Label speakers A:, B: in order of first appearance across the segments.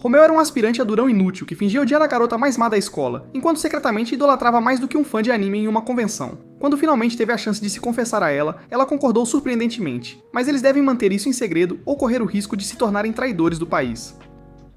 A: Romeu era um aspirante a durão inútil que fingia odiar a garota mais má da escola, enquanto secretamente idolatrava mais do que um fã de anime em uma convenção. Quando finalmente teve a chance de se confessar a ela, ela concordou surpreendentemente, mas eles devem manter isso em segredo ou correr o risco de se tornarem traidores do país.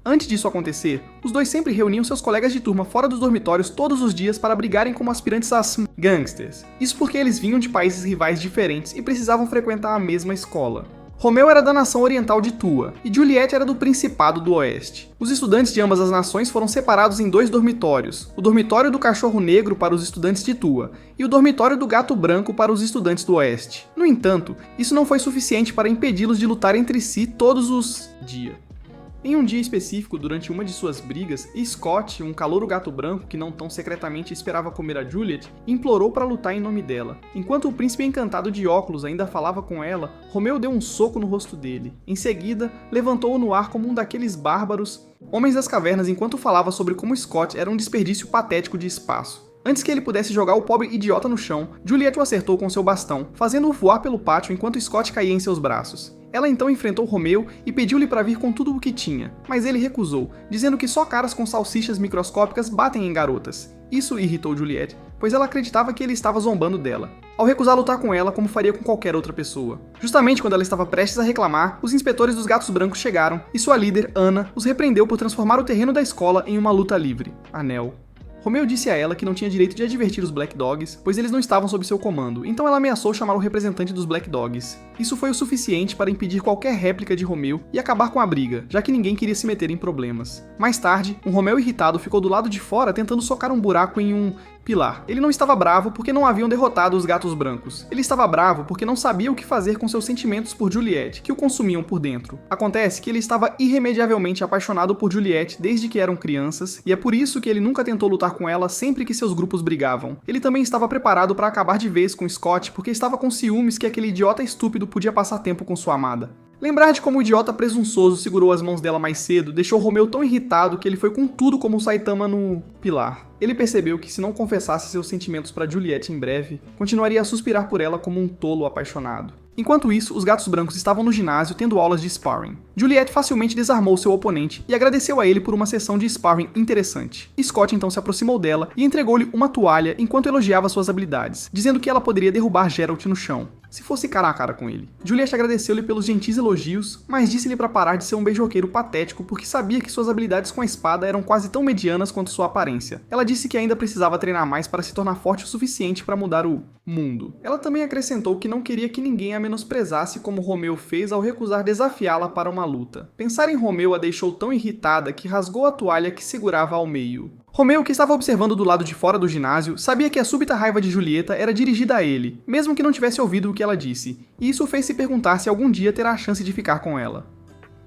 A: Antes disso acontecer, os dois sempre reuniam seus colegas de turma fora dos dormitórios todos os dias para brigarem como aspirantes a gangsters. Isso porque eles vinham de países rivais diferentes e precisavam frequentar a mesma escola. Romeu era da nação oriental de Tua, e Juliette era do Principado do Oeste. Os estudantes de ambas as nações foram separados em 2 dormitórios, o dormitório do Cachorro Negro para os estudantes de Tua, e o dormitório do Gato Branco para os estudantes do Oeste. No entanto, isso não foi suficiente para impedi-los de lutar entre si todos os dias. Em um dia específico, durante uma de suas brigas, Scott, um calouro gato branco que não tão secretamente esperava comer a Juliette, implorou para lutar em nome dela. Enquanto o príncipe encantado de óculos ainda falava com ela, Romeu deu um soco no rosto dele. Em seguida, levantou-o no ar como um daqueles bárbaros homens das cavernas enquanto falava sobre como Scott era um desperdício patético de espaço. Antes que ele pudesse jogar o pobre idiota no chão, Juliette o acertou com seu bastão, fazendo-o voar pelo pátio enquanto Scott caía em seus braços. Ela então enfrentou Romeu e pediu-lhe para vir com tudo o que tinha, mas ele recusou, dizendo que só caras com salsichas microscópicas batem em garotas. Isso irritou Juliette, pois ela acreditava que ele estava zombando dela, ao recusar lutar com ela como faria com qualquer outra pessoa. Justamente quando ela estava prestes a reclamar, os inspetores dos Gatos Brancos chegaram e sua líder, Ana, os repreendeu por transformar o terreno da escola em uma luta livre. Anel. Romeu disse a ela que não tinha direito de advertir os Black Dogs, pois eles não estavam sob seu comando, então ela ameaçou chamar o representante dos Black Dogs. Isso foi o suficiente para impedir qualquer réplica de Romeu e acabar com a briga, já que ninguém queria se meter em problemas. Mais tarde, um Romeu irritado ficou do lado de fora tentando socar um buraco em um pilar. Ele não estava bravo porque não haviam derrotado os Gatos Brancos. Ele estava bravo porque não sabia o que fazer com seus sentimentos por Juliette, que o consumiam por dentro. Acontece que ele estava irremediavelmente apaixonado por Juliette desde que eram crianças, e é por isso que ele nunca tentou lutar com ela sempre que seus grupos brigavam. Ele também estava preparado para acabar de vez com Scott porque estava com ciúmes que aquele idiota estúpido podia passar tempo com sua amada. Lembrar de como o idiota presunçoso segurou as mãos dela mais cedo deixou Romeu tão irritado que ele foi com tudo como o Saitama no pilar. Ele percebeu que se não confessasse seus sentimentos para Juliette em breve, continuaria a suspirar por ela como um tolo apaixonado. Enquanto isso, os Gatos Brancos estavam no ginásio tendo aulas de sparring. Juliette facilmente desarmou seu oponente e agradeceu a ele por uma sessão de sparring interessante. Scott então se aproximou dela e entregou-lhe uma toalha enquanto elogiava suas habilidades, dizendo que ela poderia derrubar Geralt no chão, se fosse cara a cara com ele. Juliette agradeceu-lhe pelos gentis elogios, mas disse-lhe para parar de ser um beijoqueiro patético porque sabia que suas habilidades com a espada eram quase tão medianas quanto sua aparência. Ela disse que ainda precisava treinar mais para se tornar forte o suficiente para mudar o mundo. Ela também acrescentou que não queria que ninguém a menosprezasse como Romeu fez ao recusar desafiá-la para uma luta. Pensar em Romeu a deixou tão irritada que rasgou a toalha que segurava ao meio. Romeu, que estava observando do lado de fora do ginásio, sabia que a súbita raiva de Julieta era dirigida a ele, mesmo que não tivesse ouvido o que ela disse, e isso o fez se perguntar se algum dia terá a chance de ficar com ela.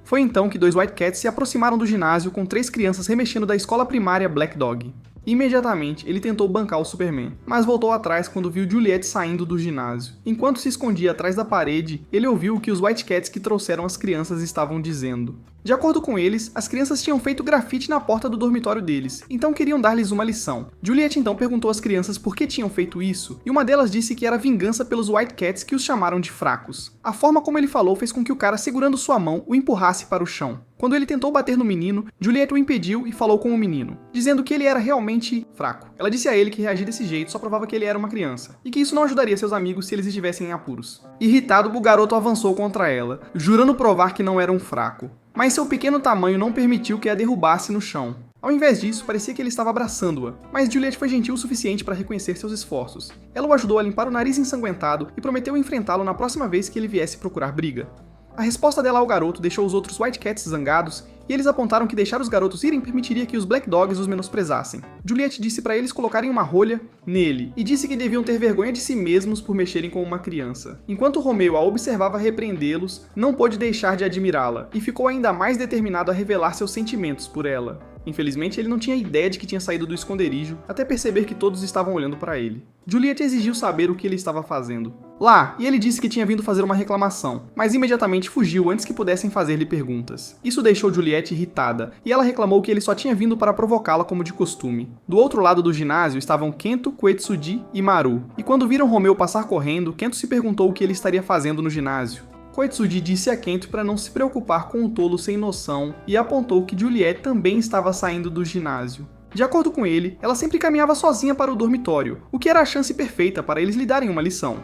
A: Foi então que 2 White Cats se aproximaram do ginásio com 3 crianças remexendo da escola primária Black Dog. Imediatamente, ele tentou bancar o Superman, mas voltou atrás quando viu Juliette saindo do ginásio. Enquanto se escondia atrás da parede, ele ouviu o que os White Cats que trouxeram as crianças estavam dizendo. De acordo com eles, as crianças tinham feito grafite na porta do dormitório deles, então queriam dar-lhes uma lição. Juliette então perguntou às crianças por que tinham feito isso, e uma delas disse que era vingança pelos White Cats que os chamaram de fracos. A forma como ele falou fez com que o cara segurando sua mão o empurrasse para o chão. Quando ele tentou bater no menino, Juliette o impediu e falou com o menino, dizendo que ele era realmente fraco. Ela disse a ele que reagir desse jeito só provava que ele era uma criança, e que isso não ajudaria seus amigos se eles estivessem em apuros. Irritado, o garoto avançou contra ela, jurando provar que não era um fraco. Mas seu pequeno tamanho não permitiu que a derrubasse no chão. Ao invés disso, parecia que ele estava abraçando-a, mas Juliette foi gentil o suficiente para reconhecer seus esforços. Ela o ajudou a limpar o nariz ensanguentado e prometeu enfrentá-lo na próxima vez que ele viesse procurar briga. A resposta dela ao garoto deixou os outros White Cats zangados, e eles apontaram que deixar os garotos irem permitiria que os Black Dogs os menosprezassem. Juliette disse para eles colocarem uma rolha nele, e disse que deviam ter vergonha de si mesmos por mexerem com uma criança. Enquanto Romeu a observava repreendê-los, não pôde deixar de admirá-la, e ficou ainda mais determinado a revelar seus sentimentos por ela. Infelizmente, ele não tinha ideia de que tinha saído do esconderijo, até perceber que todos estavam olhando para ele. Juliette exigiu saber o que ele estava fazendo lá, e ele disse que tinha vindo fazer uma reclamação, mas imediatamente fugiu antes que pudessem fazer-lhe perguntas. Isso deixou Juliette irritada, e ela reclamou que ele só tinha vindo para provocá-la como de costume. Do outro lado do ginásio estavam Kento, Koetsuji e Maru, e quando viram Romeu passar correndo, Kento se perguntou o que ele estaria fazendo no ginásio. Koitsuji disse a Kento para não se preocupar com o tolo sem noção e apontou que Juliet também estava saindo do ginásio. De acordo com ele, ela sempre caminhava sozinha para o dormitório, o que era a chance perfeita para eles lhe darem uma lição.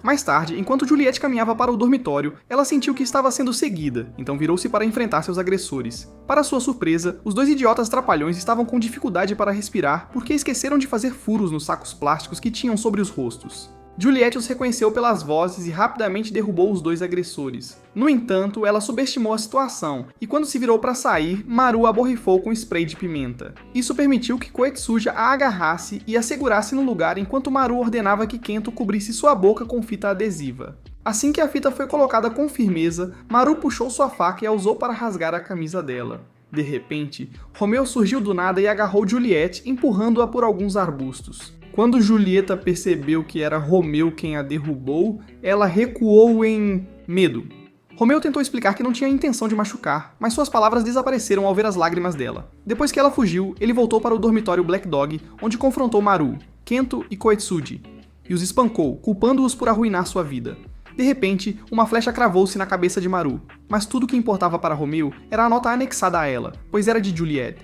A: Mais tarde, enquanto Juliet caminhava para o dormitório, ela sentiu que estava sendo seguida, então virou-se para enfrentar seus agressores. Para sua surpresa, os dois idiotas trapalhões estavam com dificuldade para respirar porque esqueceram de fazer furos nos sacos plásticos que tinham sobre os rostos. Juliet os reconheceu pelas vozes e rapidamente derrubou os dois agressores. No entanto, ela subestimou a situação, e quando se virou para sair, Maru a borrifou com spray de pimenta. Isso permitiu que Koetsuji a agarrasse e a segurasse no lugar enquanto Maru ordenava que Kento cobrisse sua boca com fita adesiva. Assim que a fita foi colocada com firmeza, Maru puxou sua faca e a usou para rasgar a camisa dela. De repente, Romeu surgiu do nada e agarrou Juliet, empurrando-a por alguns arbustos. Quando Julieta percebeu que era Romeu quem a derrubou, ela recuou em medo. Romeu tentou explicar que não tinha intenção de machucar, mas suas palavras desapareceram ao ver as lágrimas dela. Depois que ela fugiu, ele voltou para o dormitório Black Dog, onde confrontou Maru, Kento e Koetsuji, e os espancou, culpando-os por arruinar sua vida. De repente, uma flecha cravou-se na cabeça de Maru, mas tudo o que importava para Romeu era a nota anexada a ela, pois era de Juliet.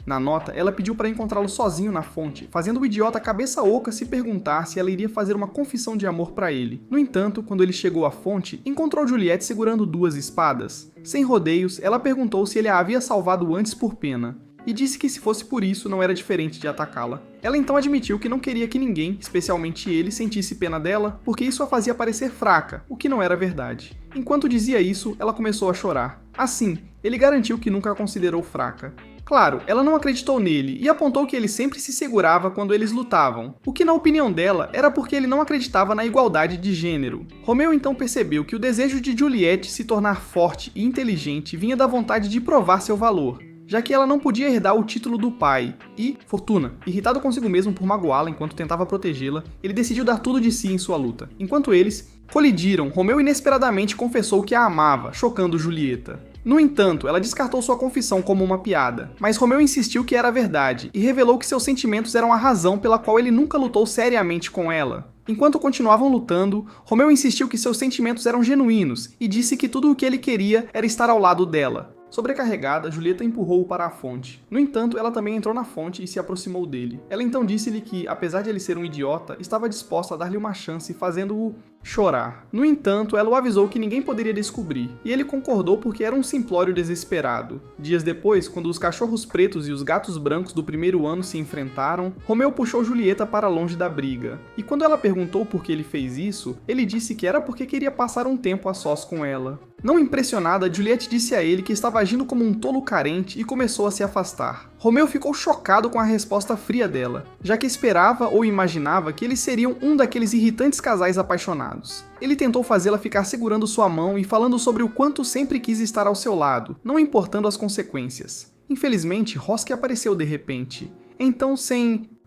A: Na nota, ela pediu para encontrá-lo sozinho na fonte, fazendo o idiota cabeça oca se perguntar se ela iria fazer uma confissão de amor para ele. No entanto, quando ele chegou à fonte, encontrou Juliet segurando duas espadas. Sem rodeios, ela perguntou se ele a havia salvado antes por pena, e disse que se fosse por isso não era diferente de atacá-la. Ela então admitiu que não queria que ninguém, especialmente ele, sentisse pena dela, porque isso a fazia parecer fraca, o que não era verdade. Enquanto dizia isso, ela começou a chorar. Assim, ele garantiu que nunca a considerou fraca. Claro, ela não acreditou nele e apontou que ele sempre se segurava quando eles lutavam, o que na opinião dela era porque ele não acreditava na igualdade de gênero. Romeu então percebeu que o desejo de Juliet se tornar forte e inteligente vinha da vontade de provar seu valor, já que ela não podia herdar o título do pai, e, Fortuna, irritado consigo mesmo por magoá-la enquanto tentava protegê-la, ele decidiu dar tudo de si em sua luta. Enquanto eles colidiram, Romeu inesperadamente confessou que a amava, chocando Julieta. No entanto, ela descartou sua confissão como uma piada, mas Romeu insistiu que era verdade e revelou que seus sentimentos eram a razão pela qual ele nunca lutou seriamente com ela. Enquanto continuavam lutando, Romeu insistiu que seus sentimentos eram genuínos e disse que tudo o que ele queria era estar ao lado dela. Sobrecarregada, Julieta empurrou-o para a fonte. No entanto, ela também entrou na fonte e se aproximou dele. Ela então disse-lhe que, apesar de ele ser um idiota, estava disposta a dar-lhe uma chance, fazendo-o chorar. No entanto, ela o avisou que ninguém poderia descobrir, e ele concordou porque era um simplório desesperado. Dias depois, quando os cachorros pretos e os gatos brancos do primeiro ano se enfrentaram, Romeu puxou Julieta para longe da briga. E quando ela perguntou por que ele fez isso, ele disse que era porque queria passar um tempo a sós com ela. Não impressionada, Juliet disse a ele que estava agindo como um tolo carente e começou a se afastar. Romeu ficou chocado com a resposta fria dela, já que esperava ou imaginava que eles seriam um daqueles irritantes casais apaixonados. Ele tentou fazê-la ficar segurando sua mão e falando sobre o quanto sempre quis estar ao seu lado, não importando as consequências. Infelizmente, Roski apareceu de repente. Então,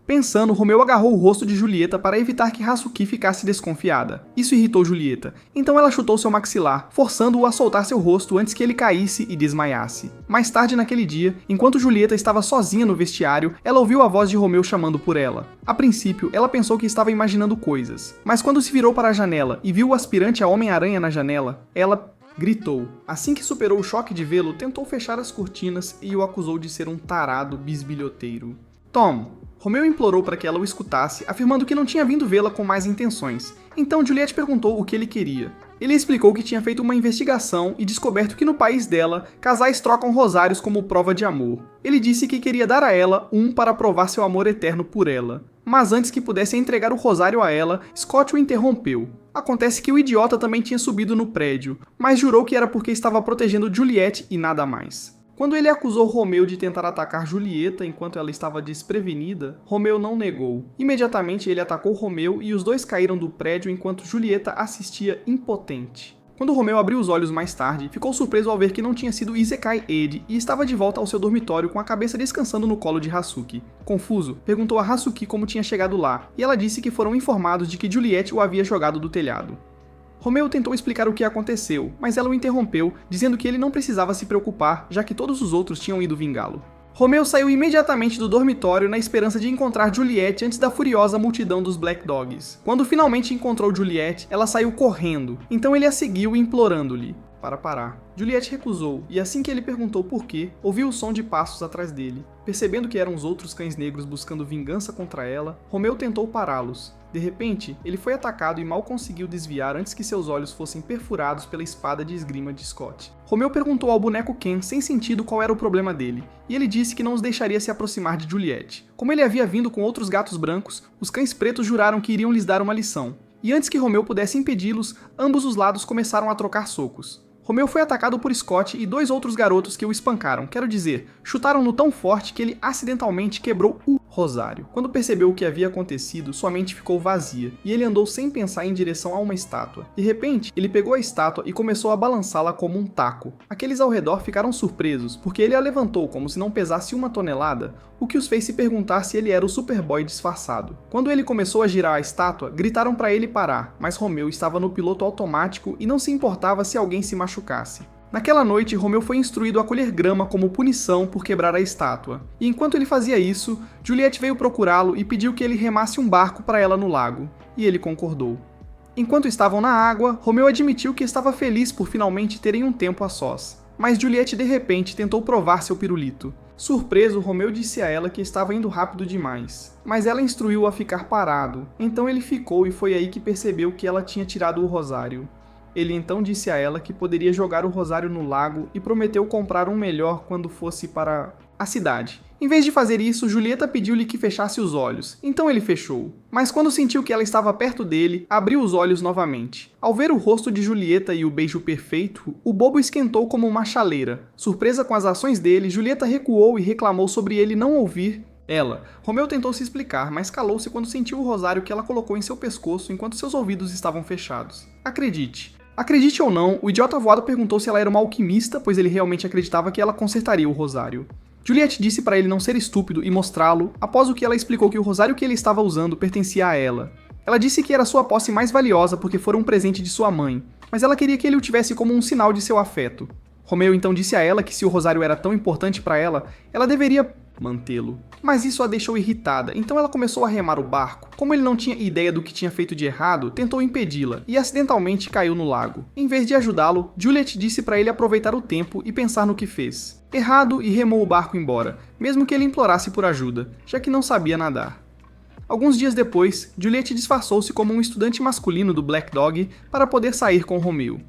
A: Pensando, Romeu agarrou o rosto de Julieta para evitar que Hasuki ficasse desconfiada. Isso irritou Julieta, então ela chutou seu maxilar, forçando-o a soltar seu rosto antes que ele caísse e desmaiasse. Mais tarde naquele dia, enquanto Julieta estava sozinha no vestiário, ela ouviu a voz de Romeu chamando por ela. A princípio, ela pensou que estava imaginando coisas, mas quando se virou para a janela e viu o aspirante a Homem-Aranha na janela, ela gritou. Assim que superou o choque de vê-lo, tentou fechar as cortinas e o acusou de ser um tarado bisbilhoteiro. Tom! Romeu implorou para que ela o escutasse, afirmando que não tinha vindo vê-la com mais intenções. Então Juliet perguntou o que ele queria. Ele explicou que tinha feito uma investigação e descoberto que no país dela, casais trocam rosários como prova de amor. Ele disse que queria dar a ela um para provar seu amor eterno por ela. Mas antes que pudesse entregar o rosário a ela, Scott o interrompeu. Acontece que o idiota também tinha subido no prédio, mas jurou que era porque estava protegendo Juliet e nada mais. Quando ele acusou Romeu de tentar atacar Julieta enquanto ela estava desprevenida, Romeu não negou. Imediatamente ele atacou Romeu e os dois caíram do prédio enquanto Julieta assistia impotente. Quando Romeu abriu os olhos mais tarde, ficou surpreso ao ver que não tinha sido Isekai Ed e estava de volta ao seu dormitório com a cabeça descansando no colo de Hasuki. Confuso, perguntou a Hasuki como tinha chegado lá, e ela disse que foram informados de que Juliet o havia jogado do telhado. Romeu tentou explicar o que aconteceu, mas ela o interrompeu, dizendo que ele não precisava se preocupar, já que todos os outros tinham ido vingá-lo. Romeu saiu imediatamente do dormitório na esperança de encontrar Juliette antes da furiosa multidão dos Black Dogs. Quando finalmente encontrou Juliette, ela saiu correndo, então ele a seguiu implorando-lhe para parar. Juliette recusou, e assim que ele perguntou por quê, ouviu o som de passos atrás dele. Percebendo que eram os outros cães negros buscando vingança contra ela, Romeu tentou pará-los. De repente, ele foi atacado e mal conseguiu desviar antes que seus olhos fossem perfurados pela espada de esgrima de Scott. Romeu perguntou ao boneco Ken sem sentido qual era o problema dele, e ele disse que não os deixaria se aproximar de Juliette. Como ele havia vindo com outros gatos brancos, os cães pretos juraram que iriam lhes dar uma lição. E antes que Romeu pudesse impedi-los, ambos os lados começaram a trocar socos. Romeu foi atacado por Scott e 2 outros garotos que o espancaram, quero dizer, chutaram-no tão forte que ele acidentalmente quebrou o rosário. Quando percebeu o que havia acontecido, sua mente ficou vazia, e ele andou sem pensar em direção a uma estátua. De repente, ele pegou a estátua e começou a balançá-la como um taco. Aqueles ao redor ficaram surpresos, porque ele a levantou como se não pesasse 1 tonelada, o que os fez se perguntar se ele era o Superboy disfarçado. Quando ele começou a girar a estátua, gritaram para ele parar, mas Romeu estava no piloto automático e não se importava se alguém se machucasse. Naquela noite, Romeu foi instruído a colher grama como punição por quebrar a estátua. E enquanto ele fazia isso, Juliette veio procurá-lo e pediu que ele remasse um barco para ela no lago. E ele concordou. Enquanto estavam na água, Romeu admitiu que estava feliz por finalmente terem um tempo a sós. Mas Juliette de repente tentou provar seu pirulito. Surpreso, Romeu disse a ela que estava indo rápido demais. Mas ela instruiu-o a ficar parado. Então ele ficou e foi aí que percebeu que ela tinha tirado o rosário. Ele então disse a ela que poderia jogar o rosário no lago e prometeu comprar um melhor quando fosse para a cidade. Em vez de fazer isso, Julieta pediu-lhe que fechasse os olhos, então ele fechou. Mas quando sentiu que ela estava perto dele, abriu os olhos novamente. Ao ver o rosto de Julieta e o beijo perfeito, o bobo esquentou como uma chaleira. Surpresa com as ações dele, Julieta recuou e reclamou sobre ele não ouvir ela. Romeu tentou se explicar, mas calou-se quando sentiu o rosário que ela colocou em seu pescoço enquanto seus ouvidos estavam fechados. Acredite ou não, o idiota voado perguntou se ela era uma alquimista, pois ele realmente acreditava que ela consertaria o rosário. Juliette disse para ele não ser estúpido e mostrá-lo, após o que ela explicou que o rosário que ele estava usando pertencia a ela. Ela disse que era sua posse mais valiosa porque fora um presente de sua mãe, mas ela queria que ele o tivesse como um sinal de seu afeto. Romeu então disse a ela que se o rosário era tão importante para ela, ela deveria mantê-lo. Mas isso a deixou irritada, então ela começou a remar o barco. Como ele não tinha ideia do que tinha feito de errado, tentou impedi-la e acidentalmente caiu no lago. Em vez de ajudá-lo, Juliette disse para ele aproveitar o tempo e pensar no que fez. Errado, e remou o barco embora, mesmo que ele implorasse por ajuda, já que não sabia nadar. Alguns dias depois, Juliette disfarçou-se como um estudante masculino do Black Dog para poder sair com Romeu.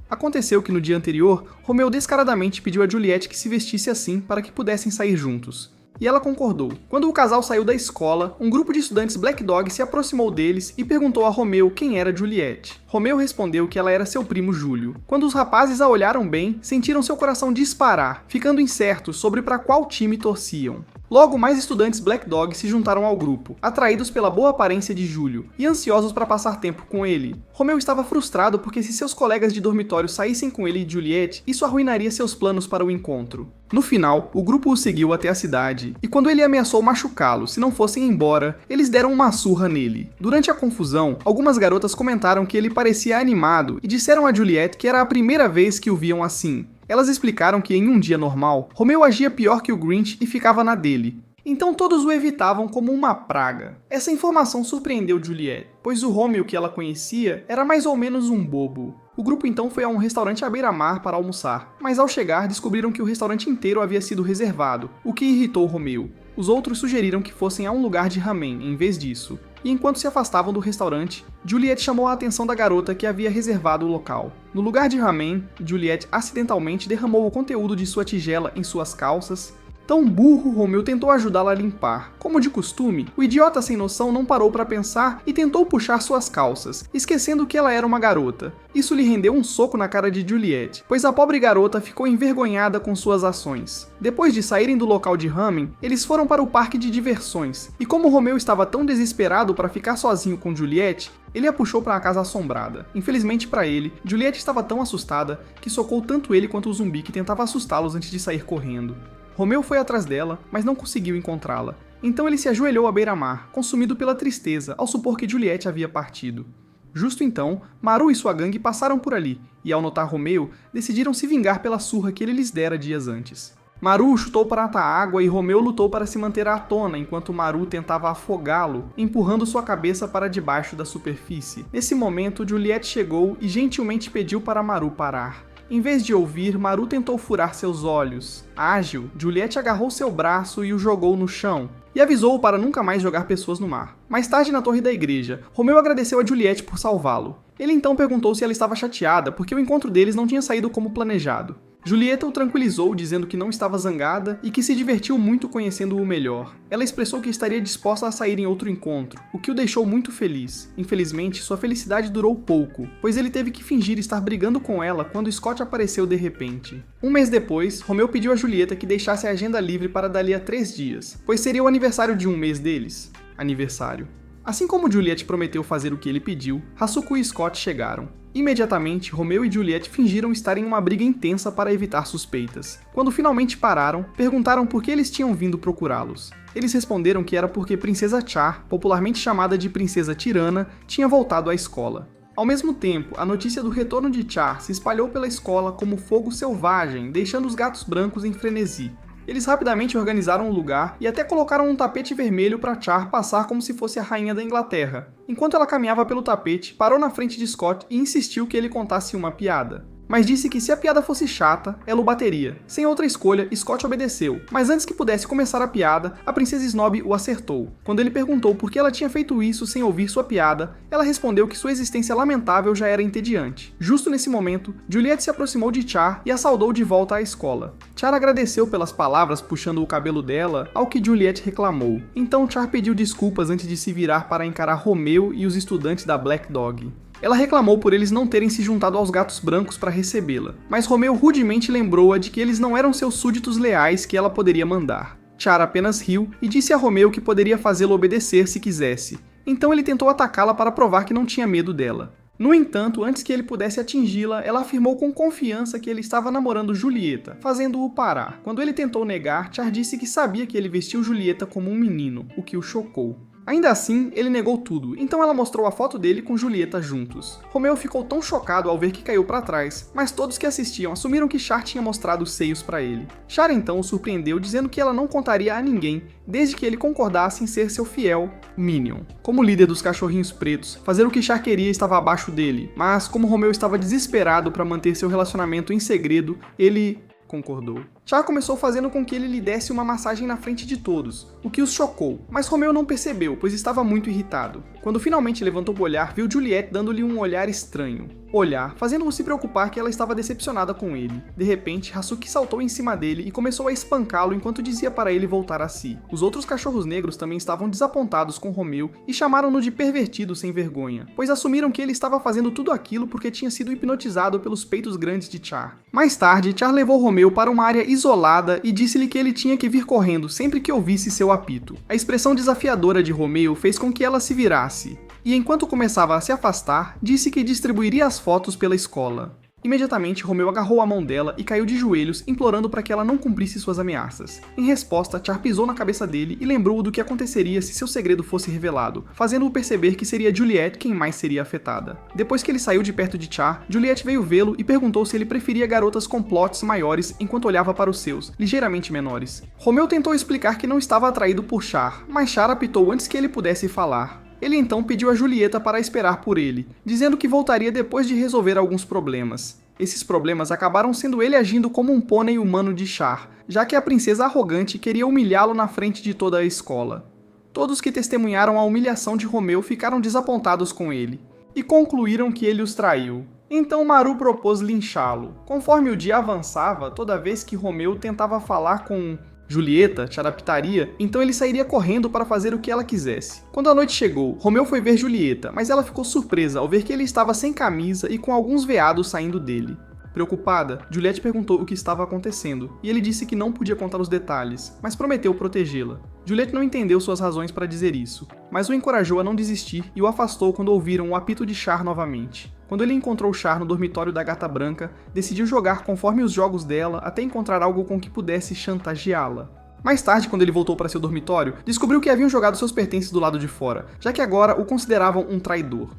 A: Aconteceu que no dia anterior, Romeu descaradamente pediu a Juliette que se vestisse assim para que pudessem sair juntos. E ela concordou. Quando o casal saiu da escola, um grupo de estudantes Black Dog se aproximou deles e perguntou a Romeu quem era Juliette. Romeu respondeu que ela era seu primo Júlio. Quando os rapazes a olharam bem, sentiram seu coração disparar, ficando incertos sobre para qual time torciam. Logo, mais estudantes Black Dog se juntaram ao grupo, atraídos pela boa aparência de Júlio e ansiosos para passar tempo com ele. Romeu estava frustrado porque se seus colegas de dormitório saíssem com ele e Juliette, isso arruinaria seus planos para o encontro. No final, o grupo o seguiu até a cidade, e quando ele ameaçou machucá-lo se não fossem embora, eles deram uma surra nele. Durante a confusão, algumas garotas comentaram que ele parecia animado e disseram a Juliette que era a primeira vez que o viam assim. Elas explicaram que em um dia normal, Romeu agia pior que o Grinch e ficava na dele. Então todos o evitavam como uma praga. Essa informação surpreendeu Juliette, pois o Romeu que ela conhecia era mais ou menos um bobo. O grupo então foi a um restaurante à beira-mar para almoçar, mas ao chegar descobriram que o restaurante inteiro havia sido reservado, o que irritou Romeu. Os outros sugeriram que fossem a um lugar de ramen em vez disso. E enquanto se afastavam do restaurante, Juliette chamou a atenção da garota que havia reservado o local. No lugar de ramen, Juliette acidentalmente derramou o conteúdo de sua tigela em suas calças. Tão burro, Romeu tentou ajudá-la a limpar. Como de costume, o idiota sem noção não parou para pensar e tentou puxar suas calças, esquecendo que ela era uma garota. Isso lhe rendeu um soco na cara de Juliette, pois a pobre garota ficou envergonhada com suas ações. Depois de saírem do local de ramen, eles foram para o parque de diversões, e como Romeu estava tão desesperado para ficar sozinho com Juliette, ele a puxou para a casa assombrada. Infelizmente para ele, Juliette estava tão assustada que socou tanto ele quanto o zumbi que tentava assustá-los antes de sair correndo. Romeu foi atrás dela, mas não conseguiu encontrá-la. Então ele se ajoelhou à beira-mar, consumido pela tristeza ao supor que Juliette havia partido. Justo então, Maru e sua gangue passaram por ali, e ao notar Romeu, decidiram se vingar pela surra que ele lhes dera dias antes. Maru chutou para a água e Romeu lutou para se manter à tona, enquanto Maru tentava afogá-lo, empurrando sua cabeça para debaixo da superfície. Nesse momento, Juliette chegou e gentilmente pediu para Maru parar. Em vez de ouvir, Maru tentou furar seus olhos. Ágil, Juliette agarrou seu braço e o jogou no chão, e avisou-o para nunca mais jogar pessoas no mar. Mais tarde, na torre da igreja, Romeu agradeceu a Juliette por salvá-lo. Ele então perguntou se ela estava chateada porque o encontro deles não tinha saído como planejado. Julieta o tranquilizou, dizendo que não estava zangada e que se divertiu muito conhecendo-o melhor. Ela expressou que estaria disposta a sair em outro encontro, o que o deixou muito feliz. Infelizmente, sua felicidade durou pouco, pois ele teve que fingir estar brigando com ela quando Scott apareceu de repente. Um mês depois, Romeu pediu a Julieta que deixasse a agenda livre para dali a 3 dias, pois seria o aniversário de um mês deles. Aniversário. Assim como Juliette prometeu fazer o que ele pediu, Hasuko e Scott chegaram. Imediatamente, Romeu e Juliette fingiram estar em uma briga intensa para evitar suspeitas. Quando finalmente pararam, perguntaram por que eles tinham vindo procurá-los. Eles responderam que era porque Princesa Char, popularmente chamada de Princesa Tirana, tinha voltado à escola. Ao mesmo tempo, a notícia do retorno de Char se espalhou pela escola como fogo selvagem, deixando os gatos brancos em frenesi. Eles rapidamente organizaram um lugar e até colocaram um tapete vermelho para Char passar como se fosse a rainha da Inglaterra. Enquanto ela caminhava pelo tapete, parou na frente de Scott e insistiu que ele contasse uma piada. Mas disse que se a piada fosse chata, ela o bateria. Sem outra escolha, Scott obedeceu, mas antes que pudesse começar a piada, a princesa Snob o acertou. Quando ele perguntou por que ela tinha feito isso sem ouvir sua piada, ela respondeu que sua existência lamentável já era entediante. Justo nesse momento, Juliette se aproximou de Char e a saudou de volta à escola. Char agradeceu pelas palavras puxando o cabelo dela, ao que Juliette reclamou. Então Char pediu desculpas antes de se virar para encarar Romeu e os estudantes da Black Dog. Ela reclamou por eles não terem se juntado aos gatos brancos para recebê-la, mas Romeu rudemente lembrou-a de que eles não eram seus súditos leais que ela poderia mandar. Char apenas riu e disse a Romeu que poderia fazê-lo obedecer se quisesse. Então ele tentou atacá-la para provar que não tinha medo dela. No entanto, antes que ele pudesse atingi-la, ela afirmou com confiança que ele estava namorando Julieta, fazendo-o parar. Quando ele tentou negar, Char disse que sabia que ele vestiu Julieta como um menino, o que o chocou. Ainda assim, ele negou tudo, então ela mostrou a foto dele com Julieta juntos. Romeu ficou tão chocado ao ver que caiu para trás, mas todos que assistiam assumiram que Char tinha mostrado os seios para ele. Char então o surpreendeu dizendo que ela não contaria a ninguém, desde que ele concordasse em ser seu fiel Minion. Como líder dos cachorrinhos pretos, fazer o que Char queria estava abaixo dele, mas como Romeu estava desesperado para manter seu relacionamento em segredo, ele concordou. Char começou fazendo com que ele lhe desse uma massagem na frente de todos, o que os chocou, mas Romeu não percebeu, pois estava muito irritado. Quando finalmente levantou o olhar, viu Juliette dando-lhe um olhar estranho. Olhar, fazendo-o se preocupar que ela estava decepcionada com ele. De repente, Hasuki saltou em cima dele e começou a espancá-lo enquanto dizia para ele voltar a si. Os outros cachorros negros também estavam desapontados com Romeu e chamaram-no de pervertido sem vergonha, pois assumiram que ele estava fazendo tudo aquilo porque tinha sido hipnotizado pelos peitos grandes de Char. Mais tarde, Char levou Romeu para uma área isolada e disse-lhe que ele tinha que vir correndo sempre que ouvisse seu apito. A expressão desafiadora de Romeu fez com que ela se virasse, e enquanto começava a se afastar, disse que distribuiria as fotos pela escola. Imediatamente, Romeu agarrou a mão dela e caiu de joelhos, implorando para que ela não cumprisse suas ameaças. Em resposta, Char pisou na cabeça dele e lembrou-o do que aconteceria se seu segredo fosse revelado, fazendo-o perceber que seria Juliette quem mais seria afetada. Depois que ele saiu de perto de Char, Juliette veio vê-lo e perguntou se ele preferia garotas com plots maiores enquanto olhava para os seus, ligeiramente menores. Romeu tentou explicar que não estava atraído por Char, mas Char apitou antes que ele pudesse falar. Ele então pediu a Julieta para esperar por ele, dizendo que voltaria depois de resolver alguns problemas. Esses problemas acabaram sendo ele agindo como um pônei humano de Char, já que a princesa arrogante queria humilhá-lo na frente de toda a escola. Todos que testemunharam a humilhação de Romeu ficaram desapontados com ele, e concluíram que ele os traiu. Então Maru propôs linchá-lo. Conforme o dia avançava, toda vez que Romeu tentava falar com Julieta, te adaptaria, então ele sairia correndo para fazer o que ela quisesse. Quando a noite chegou, Romeu foi ver Julieta, mas ela ficou surpresa ao ver que ele estava sem camisa e com alguns veados saindo dele. Preocupada, Juliette perguntou o que estava acontecendo, e ele disse que não podia contar os detalhes, mas prometeu protegê-la. Juliette não entendeu suas razões para dizer isso, mas o encorajou a não desistir e o afastou quando ouviram o apito de Char novamente. Quando ele encontrou Char no dormitório da Gata Branca, decidiu jogar conforme os jogos dela até encontrar algo com que pudesse chantageá-la. Mais tarde, quando ele voltou para seu dormitório, descobriu que haviam jogado seus pertences do lado de fora, já que agora o consideravam um traidor.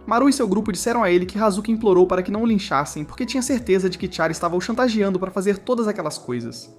A: Maru e seu grupo disseram a ele que Hasuki implorou para que não o linchassem porque tinha certeza de que Char estava o chantageando para fazer todas aquelas coisas.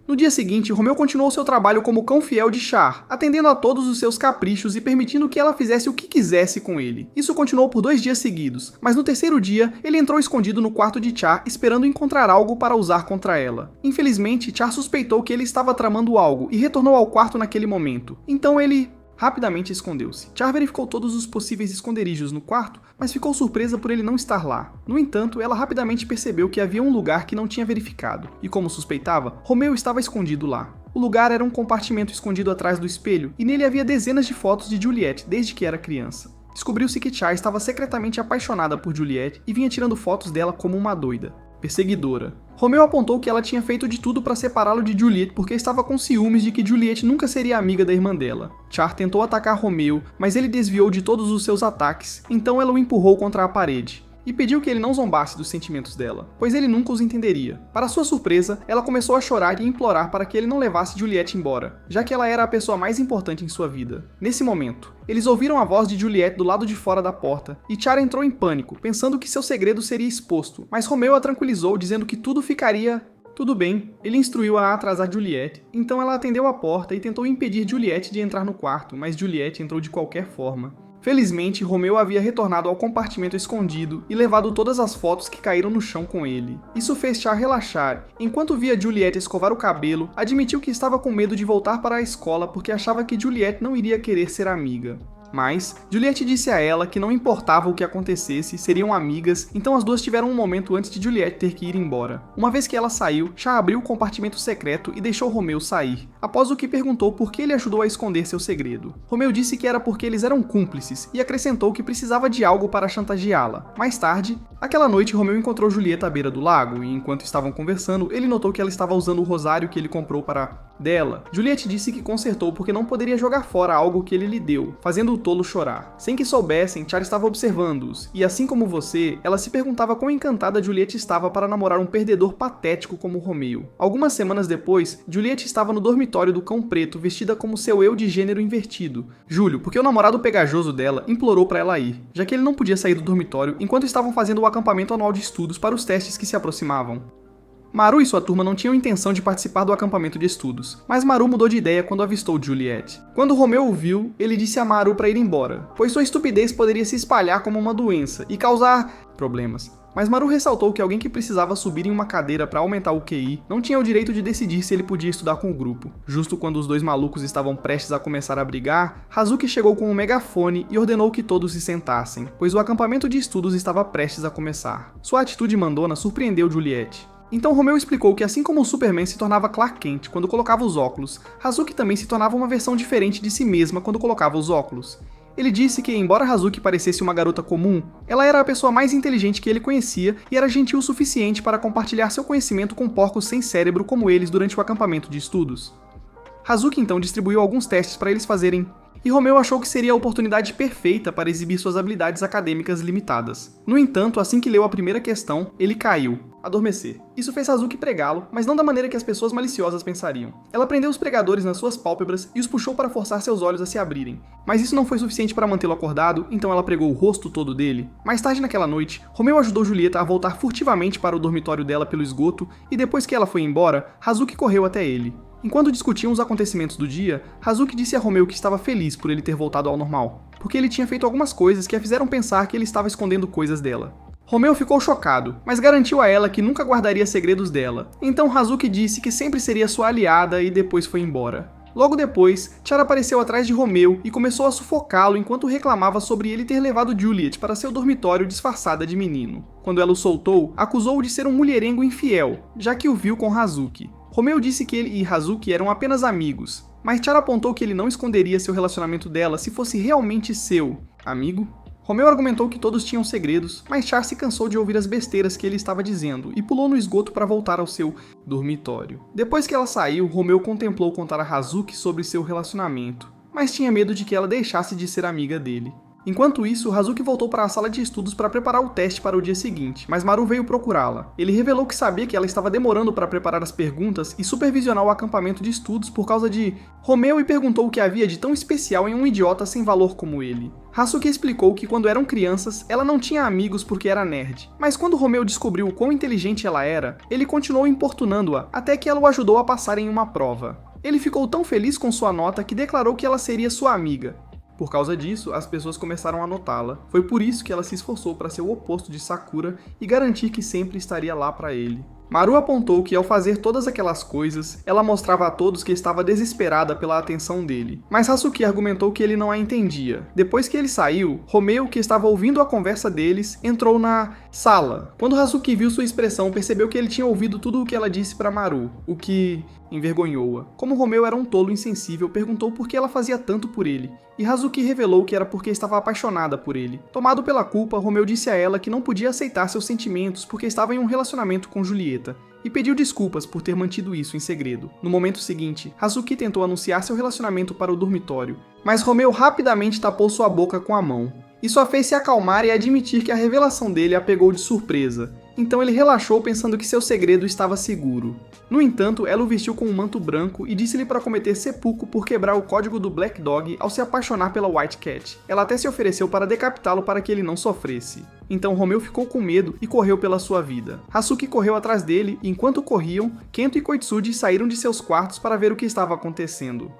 A: No dia seguinte, Romeu continuou seu trabalho como cão fiel de Char, atendendo a todos os seus caprichos e permitindo que ela fizesse o que quisesse com ele. Isso continuou por 2 dias seguidos, mas no terceiro dia, ele entrou escondido no quarto de Char, esperando encontrar algo para usar contra ela. Infelizmente, Char suspeitou que ele estava tramando algo e retornou ao quarto naquele momento. Então ele rapidamente escondeu-se. Char verificou todos os possíveis esconderijos no quarto, mas ficou surpresa por ele não estar lá. No entanto, ela rapidamente percebeu que havia um lugar que não tinha verificado, e como suspeitava, Romeu estava escondido lá. O lugar era um compartimento escondido atrás do espelho, e nele havia dezenas de fotos de Juliette desde que era criança. Descobriu-se que Char estava secretamente apaixonada por Juliette e vinha tirando fotos dela como uma doida. Perseguidora. Romeu apontou que ela tinha feito de tudo para separá-lo de Juliette porque estava com ciúmes de que Juliette nunca seria amiga da irmã dela. Char tentou atacar Romeu, mas ele desviou de todos os seus ataques, então ela o empurrou contra a parede e pediu que ele não zombasse dos sentimentos dela, pois ele nunca os entenderia. Para sua surpresa, ela começou a chorar e implorar para que ele não levasse Juliette embora, já que ela era a pessoa mais importante em sua vida. Nesse momento, eles ouviram a voz de Juliette do lado de fora da porta, e Char entrou em pânico, pensando que seu segredo seria exposto, mas Romeu a tranquilizou, dizendo que tudo ficaria tudo bem. Ele instruiu a atrasar Juliette, então ela atendeu a porta e tentou impedir Juliette de entrar no quarto, mas Juliette entrou de qualquer forma. Felizmente, Romeu havia retornado ao compartimento escondido e levado todas as fotos que caíram no chão com ele. Isso fez Char relaxar. Enquanto via Juliette escovar o cabelo, admitiu que estava com medo de voltar para a escola porque achava que Juliette não iria querer ser amiga. Mas, Juliette disse a ela que não importava o que acontecesse, seriam amigas, então as duas tiveram um momento antes de Juliette ter que ir embora. Uma vez que ela saiu, Char abriu o compartimento secreto e deixou Romeu sair, após o que perguntou por que ele ajudou a esconder seu segredo. Romeu disse que era porque eles eram cúmplices e acrescentou que precisava de algo para chantageá-la. Mais tarde, aquela noite Romeu encontrou Juliette à beira do lago e enquanto estavam conversando, ele notou que ela estava usando o rosário que ele comprou para dela. Juliette disse que consertou porque não poderia jogar fora algo que ele lhe deu, fazendo o tolo chorar. Sem que soubessem, Char estava observando-os, e assim como você, ela se perguntava quão encantada Juliette estava para namorar um perdedor patético como Romeu. Algumas semanas depois, Juliette estava no dormitório do Cão Preto, vestida como seu eu de gênero invertido. Júlio, porque o namorado pegajoso dela implorou para ela ir, já que ele não podia sair do dormitório enquanto estavam fazendo o acampamento anual de estudos para os testes que se aproximavam. Maru e sua turma não tinham intenção de participar do acampamento de estudos, mas Maru mudou de ideia quando avistou Juliette. Quando Romeu o viu, ele disse a Maru para ir embora, pois sua estupidez poderia se espalhar como uma doença e causar problemas. Mas Maru ressaltou que alguém que precisava subir em uma cadeira para aumentar o QI não tinha o direito de decidir se ele podia estudar com o grupo. Justo quando os dois malucos estavam prestes a começar a brigar, Hazuki chegou com um megafone e ordenou que todos se sentassem, pois o acampamento de estudos estava prestes a começar. Sua atitude mandona surpreendeu Juliette. Então Romeu explicou que assim como o Superman se tornava Clark Kent quando colocava os óculos, Hazuki também se tornava uma versão diferente de si mesma quando colocava os óculos. Ele disse que, embora Hazuki parecesse uma garota comum, ela era a pessoa mais inteligente que ele conhecia e era gentil o suficiente para compartilhar seu conhecimento com porcos sem cérebro como eles durante o acampamento de estudos. Hazuki então distribuiu alguns testes para eles fazerem, e Romeu achou que seria a oportunidade perfeita para exibir suas habilidades acadêmicas limitadas. No entanto, assim que leu a primeira questão, ele caiu. Adormecer. Isso fez Hazuki pregá-lo, mas não da maneira que as pessoas maliciosas pensariam. Ela prendeu os pregadores nas suas pálpebras e os puxou para forçar seus olhos a se abrirem. Mas isso não foi suficiente para mantê-lo acordado, então ela pregou o rosto todo dele. Mais tarde naquela noite, Romeu ajudou Julieta a voltar furtivamente para o dormitório dela pelo esgoto, e depois que ela foi embora, Hazuki correu até ele. Enquanto discutiam os acontecimentos do dia, Hazuki disse a Romeu que estava feliz por ele ter voltado ao normal, porque ele tinha feito algumas coisas que a fizeram pensar que ele estava escondendo coisas dela. Romeu ficou chocado, mas garantiu a ela que nunca guardaria segredos dela. Então Hazuki disse que sempre seria sua aliada e depois foi embora. Logo depois, Char apareceu atrás de Romeu e começou a sufocá-lo enquanto reclamava sobre ele ter levado Juliette para seu dormitório disfarçada de menino. Quando ela o soltou, acusou-o de ser um mulherengo infiel, já que o viu com Hazuki. Romeu disse que ele e Hazuki eram apenas amigos, mas Char apontou que ele não esconderia seu relacionamento dela se fosse realmente seu amigo. Romeu argumentou que todos tinham segredos, mas Char se cansou de ouvir as besteiras que ele estava dizendo e pulou no esgoto para voltar ao seu dormitório. Depois que ela saiu, Romeu contemplou contar a Hazuki sobre seu relacionamento, mas tinha medo de que ela deixasse de ser amiga dele. Enquanto isso, Hazuki voltou para a sala de estudos para preparar o teste para o dia seguinte, mas Maru veio procurá-la. Ele revelou que sabia que ela estava demorando para preparar as perguntas e supervisionar o acampamento de estudos por causa de Romeu e perguntou o que havia de tão especial em um idiota sem valor como ele. Hazuki explicou que quando eram crianças, ela não tinha amigos porque era nerd, mas quando Romeu descobriu o quão inteligente ela era, ele continuou importunando-a até que ela o ajudou a passar em uma prova. Ele ficou tão feliz com sua nota que declarou que ela seria sua amiga. Por causa disso, as pessoas começaram a notá-la. Foi por isso que ela se esforçou para ser o oposto de Sakura e garantir que sempre estaria lá para ele. Maru apontou que ao fazer todas aquelas coisas, ela mostrava a todos que estava desesperada pela atenção dele. Mas Hazuki argumentou que ele não a entendia. Depois que ele saiu, Romeu, que estava ouvindo a conversa deles, entrou na sala. Quando Hazuki viu sua expressão, percebeu que ele tinha ouvido tudo o que ela disse para Maru, o que envergonhou-a. Como Romeu era um tolo insensível, perguntou por que ela fazia tanto por ele, e Hazuki revelou que era porque estava apaixonada por ele. Tomado pela culpa, Romeu disse a ela que não podia aceitar seus sentimentos porque estava em um relacionamento com Julieta, e pediu desculpas por ter mantido isso em segredo. No momento seguinte, Hazuki tentou anunciar seu relacionamento para o dormitório, mas Romeu rapidamente tapou sua boca com a mão. Isso a fez se acalmar e admitir que a revelação dele a pegou de surpresa. Então ele relaxou pensando que seu segredo estava seguro. No entanto, ela o vestiu com um manto branco e disse-lhe para cometer seppuku por quebrar o código do Black Dog ao se apaixonar pela White Cat. Ela até se ofereceu para decapitá-lo para que ele não sofresse. Então Romeu ficou com medo e correu pela sua vida. Hazuki correu atrás dele e enquanto corriam, Kento e Koitsuji saíram de seus quartos para ver o que estava acontecendo.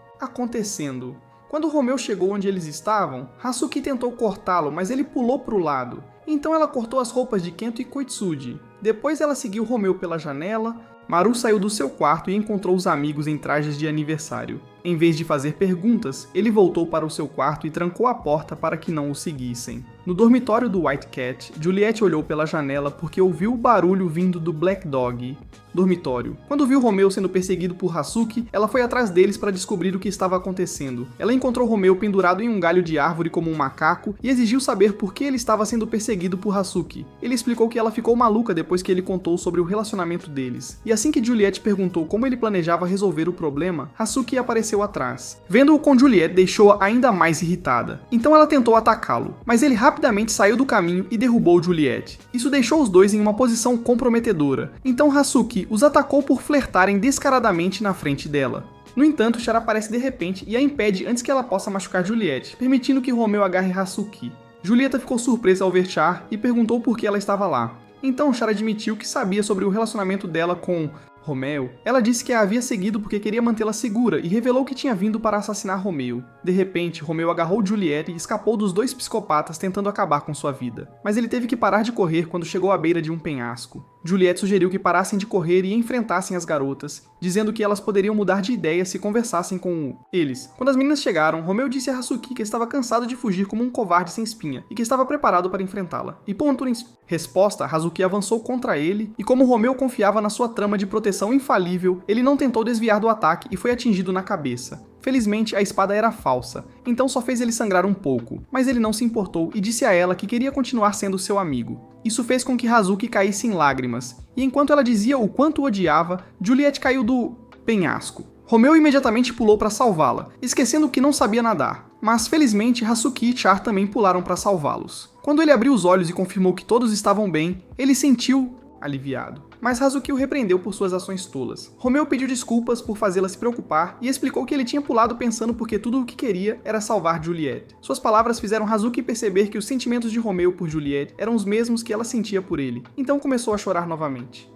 A: Quando Romeu chegou onde eles estavam, Hazuki tentou cortá-lo, mas ele pulou para o lado. Então ela cortou as roupas de Kento e Koitsuji. Depois ela seguiu Romeu pela janela. Maru saiu do seu quarto e encontrou os amigos em trajes de aniversário. Em vez de fazer perguntas, ele voltou para o seu quarto e trancou a porta para que não o seguissem. No dormitório do White Cat, Juliet olhou pela janela porque ouviu o barulho vindo do Black Dog. Dormitório. Quando viu Romeu sendo perseguido por Hazuki, ela foi atrás deles para descobrir o que estava acontecendo. Ela encontrou Romeu pendurado em um galho de árvore como um macaco e exigiu saber por que ele estava sendo perseguido por Hazuki. Ele explicou que ela ficou maluca depois que ele contou sobre o relacionamento deles. E assim que Juliet perguntou como ele planejava resolver o problema, Hazuki apareceu atrás. Vendo-o com Juliet deixou-a ainda mais irritada. Então ela tentou atacá-lo, mas ele rapidamente saiu do caminho e derrubou Juliet. Isso deixou os dois em uma posição comprometedora. Então Hazuki os atacou por flertarem descaradamente na frente dela. No entanto, Char aparece de repente e a impede antes que ela possa machucar Juliet, permitindo que Romeu agarre Hazuki. Julieta ficou surpresa ao ver Char e perguntou por que ela estava lá. Então Char admitiu que sabia sobre o relacionamento dela com Romeu. Ela disse que a havia seguido porque queria mantê-la segura e revelou que tinha vindo para assassinar Romeu. De repente, Romeu agarrou Juliet e escapou dos dois psicopatas tentando acabar com sua vida. Mas ele teve que parar de correr quando chegou à beira de um penhasco. Juliet sugeriu que parassem de correr e enfrentassem as garotas, dizendo que elas poderiam mudar de ideia se conversassem com eles. Quando as meninas chegaram, Romeu disse a Hazuki que estava cansado de fugir como um covarde sem espinha e que estava preparado para enfrentá-la. E ponto em resposta, Hazuki avançou contra ele e como Romeu confiava na sua trama de proteção infalível, ele não tentou desviar do ataque e foi atingido na cabeça. Felizmente, a espada era falsa, então só fez ele sangrar um pouco, mas ele não se importou e disse a ela que queria continuar sendo seu amigo. Isso fez com que Hazuki caísse em lágrimas, e enquanto ela dizia o quanto o odiava, Juliet caiu do penhasco. Romeu imediatamente pulou para salvá-la, esquecendo que não sabia nadar. Mas felizmente, Hazuki e Char também pularam para salvá-los. Quando ele abriu os olhos e confirmou que todos estavam bem, ele sentiu aliviado. Mas Hazuki o repreendeu por suas ações tolas. Romeu pediu desculpas por fazê-la se preocupar e explicou que ele tinha pulado pensando porque tudo o que queria era salvar Juliet. Suas palavras fizeram Hazuki perceber que os sentimentos de Romeu por Juliet eram os mesmos que ela sentia por ele, então começou a chorar novamente.